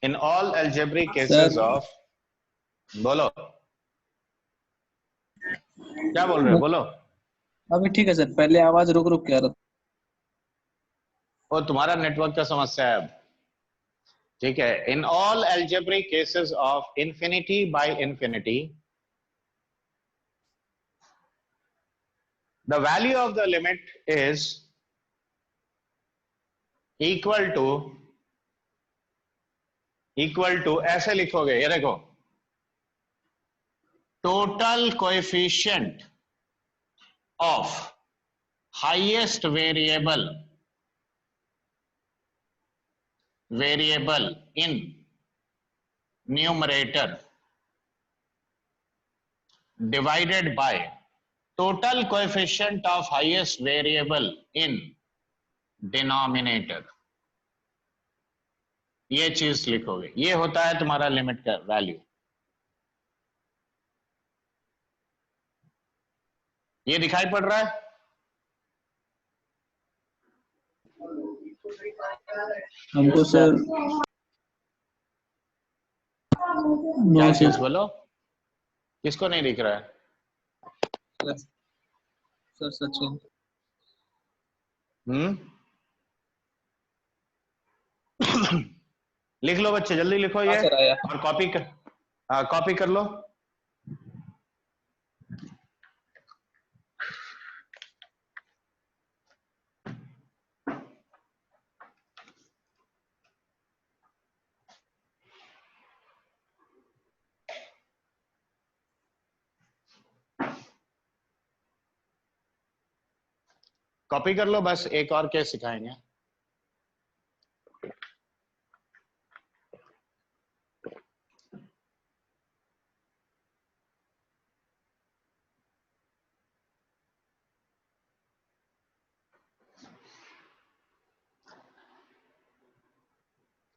in all algebraic cases
Sir.
of, बोलो क्या बोल रहे हो, बोलो।
अभी ठीक है सर, पहले आवाज रुक रुक के आ रहा था।
वो तुम्हारा नेटवर्क का समस्या है अब, ठीक है। In all algebraic cases of infinity by infinity, the value of the limit is equal to ऐसे लिखोगे, ये देखो, total coefficient of highest variable in numerator divided by total coefficient of highest variable in denominator, ये चीज लिखोगे। ये होता है तुम्हारा लिमिट का वैल्यू। ये दिखाई पड़ रहा है?
हमको सर
क्या
नो
चीज
सर।
बोलो, किसको नहीं दिख रहा है?
सर सचिन।
लिख लो बच्चे, जल्दी लिखो ये,
सर आया।
और कॉपी कर लो। कॉपी कर लो, बस एक और केस सिखाएंगे।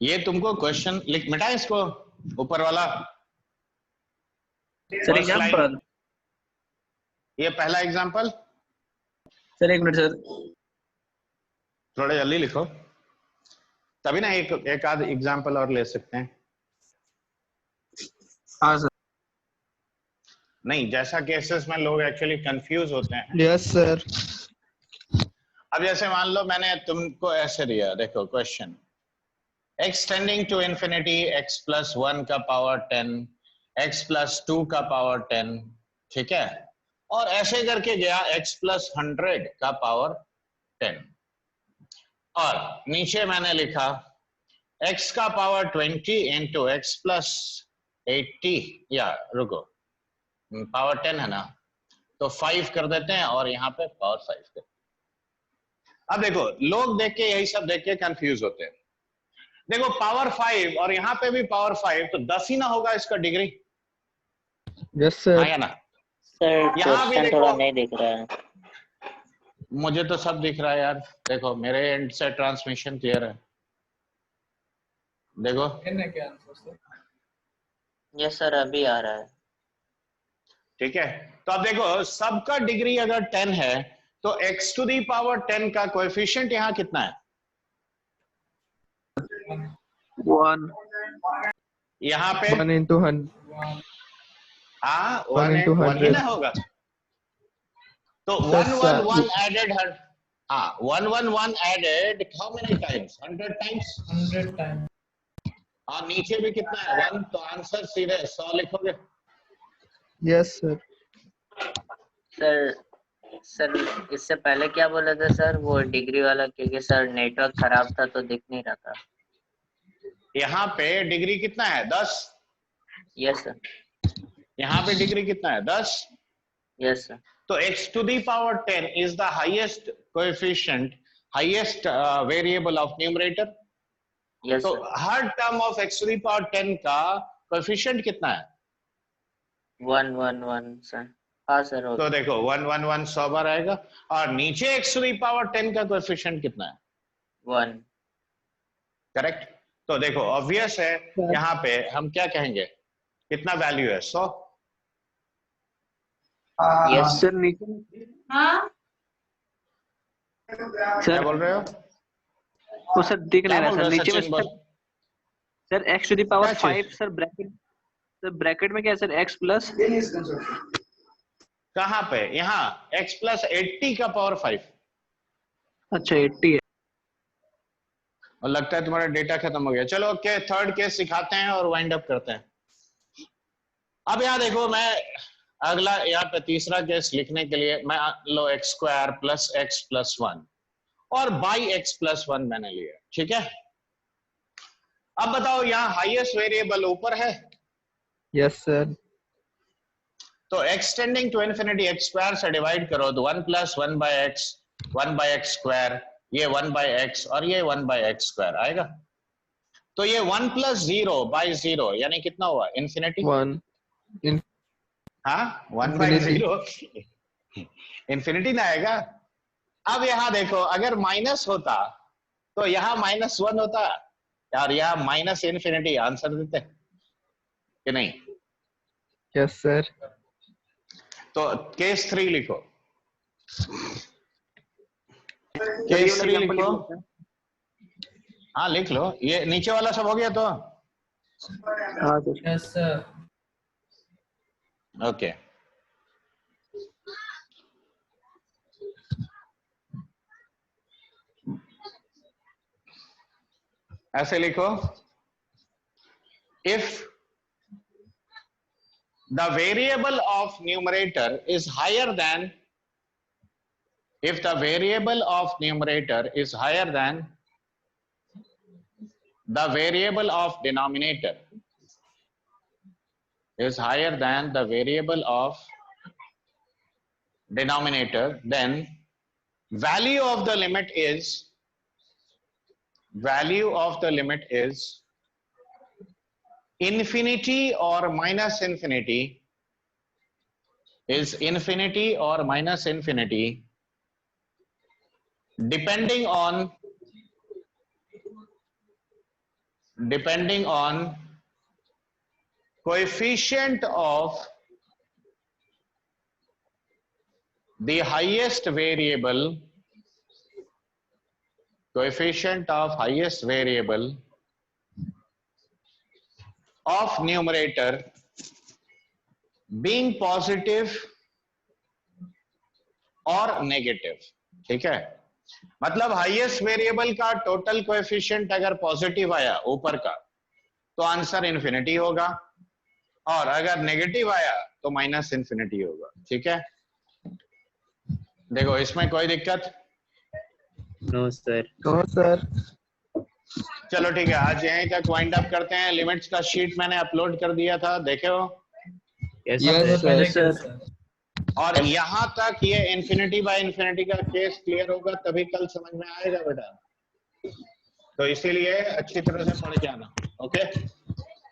ये तुमको क्वेश्चन लिख, मिटाए इसको ऊपर वाला
सर एग्जांपल,
ये पहला एग्जांपल।
सर एक मिनट सर।
थोड़ा जल्दी लिखो, तभी ना एक आध एग्जांपल और ले सकते हैं।
हाँ सर।
नहीं, जैसा केसेस में लोग एक्चुअली कंफ्यूज होते हैं।
Yes, sir.
अब जैसे मान लो मैंने तुमको ऐसे दिया, देखो question, x tending to infinity x plus 1 का पावर 10, x प्लस 2 का पावर 10, ठीक है, और ऐसे करके गया x प्लस 100 का पावर 10, और नीचे मैंने लिखा x का पावर 20 इंटू x प्लस 80, या रुको, पावर 10 है ना, तो 5 कर देते हैं और यहाँ पे पावर 5 कर। अब देखो, लोग देख के यही सब देख के कंफ्यूज होते हैं। देखो पावर 5 और यहाँ पे भी पावर 5, तो 10 ही ना होगा इसका डिग्री?
Yes, sir.
आया ना?
सर
यहाँ भी
क्वेश्चन
देखो,
थोड़ा नहीं दिख रहा है।
मुझे तो सब दिख रहा है यार। देखो मेरे एंड से ट्रांसमिशन क्लियर है, देखो।
क्या आंसर सर?
यस सर, अभी आ रहा है।
ठीक है, तो अब देखो सबका डिग्री अगर 10 है, तो x टू दी पावर 10 का कोएफिशिएंट यहाँ कितना है?
1
यहाँ पे
1 into 100.
हाँ
1
1
into
1 ही
100.
ना होगा, तो
Yes,
1
sir.
1 1 added her, हाँ 1 1 1 added how many times? 100 times.
100 time.
और नीचे भी कितना है? 1, तो आंसर सीधे 100 लिखोगे।
Yes, sir.
सर इससे पहले क्या बोले थे सर, वो डिग्री वाला, क्योंकि सर नेटवर्क खराब था तो दिख नहीं रहा था।
यहाँ पे डिग्री कितना है? 10।
Yes sir.
यहाँ पे डिग्री कितना है? 10।
Yes sir.
तो x to the power 10 is the highest coefficient, highest variable of numerator.
Yes
तो
सर।
हर term of x to the power 10 का कोएफिशिएंट कितना है?
1 1 1 सर, हाँ सर हो
तो देखो 1 1 1 100 बार आएगा, और नीचे x टू द पावर 10 का कोएफिशिएंट कितना है?
1।
करेक्ट। तो देखो ऑब्वियस है, यहाँ पे हम क्या कहेंगे, कितना वैल्यू है? 100।
यस
सर नीचे
क्या
सर
बोल रहे हो?
वो सर दिख
क्या
नहीं रहा
बोल
सर
रहे हो
नीचे में
सचिन? बोल।
Sir x to the power
क्या
5 सर ब्रैकेट में क्या है सर x प्लस
कहाँ पे? यहाँ x प्लस 80 का पावर 5।
अच्छा 80 है।
और लगता है तुम्हारा डेटा खत्म हो गया। चलो ओके, थर्ड केस सिखाते हैं और वाइंड अप करते हैं। अब यहाँ देखो, मैं अगला यहाँ पे तीसरा केस लिखने के लिए मैं लो x square plus x plus 1 और बाई x प्लस 1 मैंने लिया, ठीक है। अब बताओ यहाँ हाईएस्ट वेरिएबल ऊपर है,
Yes, sir.
तो x tending to infinity x square से डिवाइड करो तो 1 प्लस 1 बाय x स्क्वायर, ये 1 बाय x और ये 1 बाय x स्क्वायर आएगा। तो ये 1 प्लस 0 बाय 0 यानी कितना हुआ? इन्फिनिटी।
1. In
हाँ 1 बाय
Infinity.
0 इन्फिनिटी ना आएगा। अब यहाँ देखो, अगर माइनस होता तो यहाँ -1 होता और यहाँ माइनस इन्फिनिटी, आंसर देते कि नहीं?
yes, sir.
तो केस 3 लिखो, केस 3 लिखो। हाँ लिख लो, ये नीचे वाला सब हो गया तो
हाँ सर
यस सर।
ओके। ऐसे लिखो, if the variable of numerator is higher than, if the variable of numerator is higher than the variable of denominator, is higher than the variable of denominator, then value of the limit is infinity or minus infinity, is infinity or minus infinity, depending on coefficient of the highest variable, coefficient of highest variable of numerator being positive और नेगेटिव, ठीक है। मतलब हाईएस्ट वेरिएबल का टोटल कोएफिशिएंट अगर पॉजिटिव आया ऊपर का तो आंसर इन्फिनिटी होगा, और अगर नेगेटिव आया तो माइनस इन्फिनिटी होगा, ठीक है। देखो इसमें कोई दिक्कत?
No sir.
No, sir.
चलो ठीक है, आज यहीं तक वाइंड अप करते हैं। लिमिट्स का शीट मैंने अपलोड कर दिया था, देखे हो?
Yes
Yes,
sir.
पहले
sir.
क्या सर?
और यहाँ तक ये इन्फिनिटी बाय इन्फिनिटी का केस क्लियर होगा तभी कल समझ में आएगा बेटा, तो इसीलिए अच्छी तरह से पढ़ के आना। Okay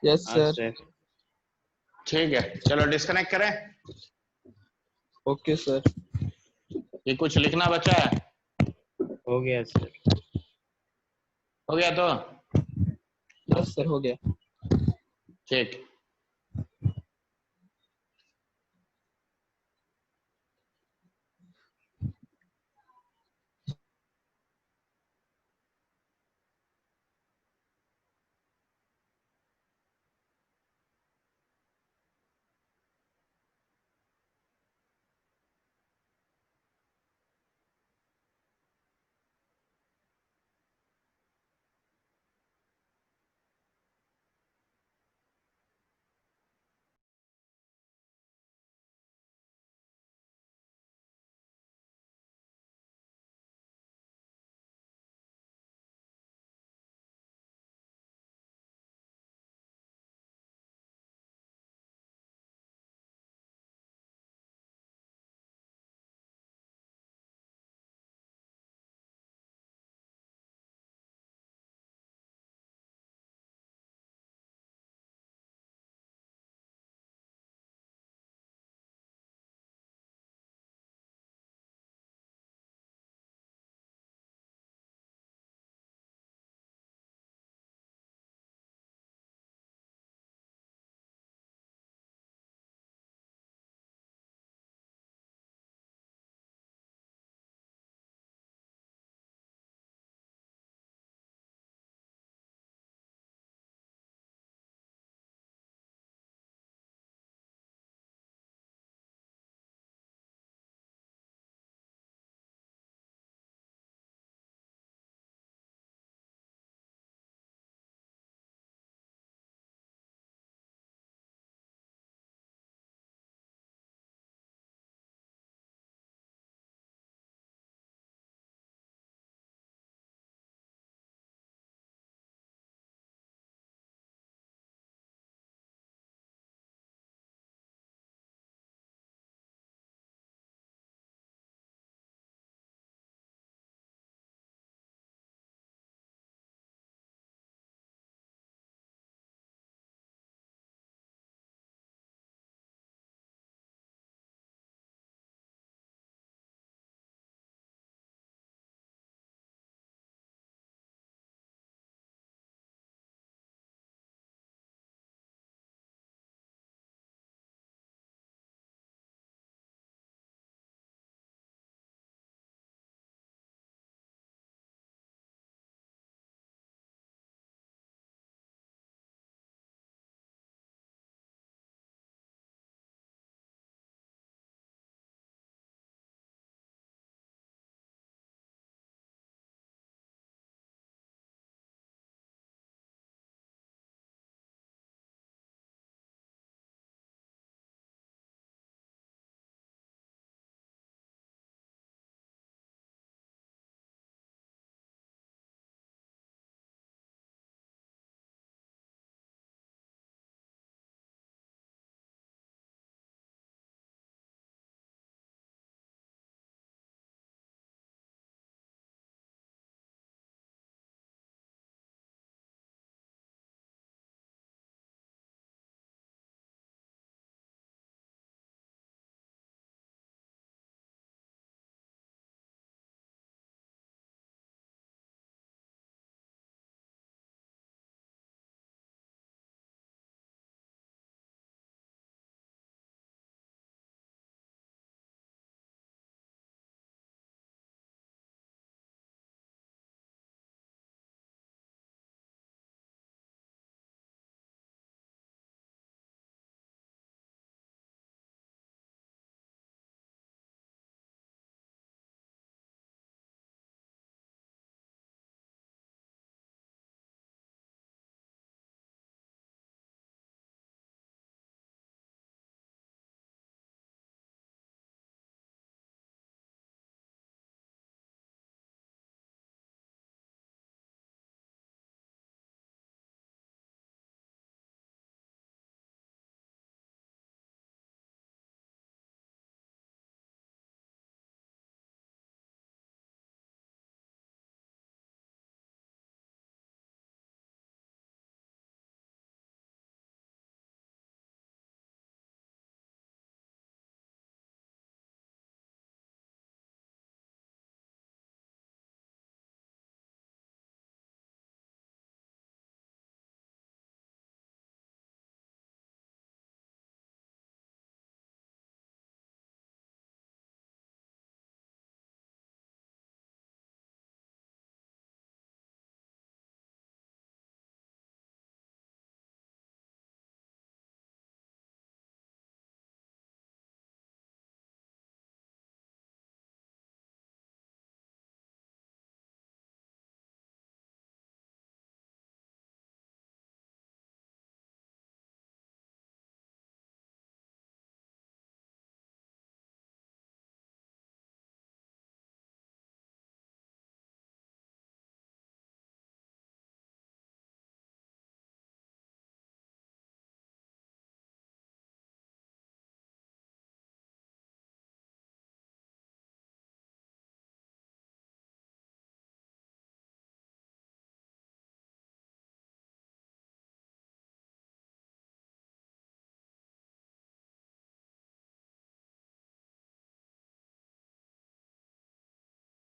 Yes, sir.
ठीक है, चलो डिस्कनेक्ट करें।
Okay, sir.
ये कुछ लिखना बचा है?
हो गया सर।
हो गया तो
Yes, sir. हो गया.
ठीक।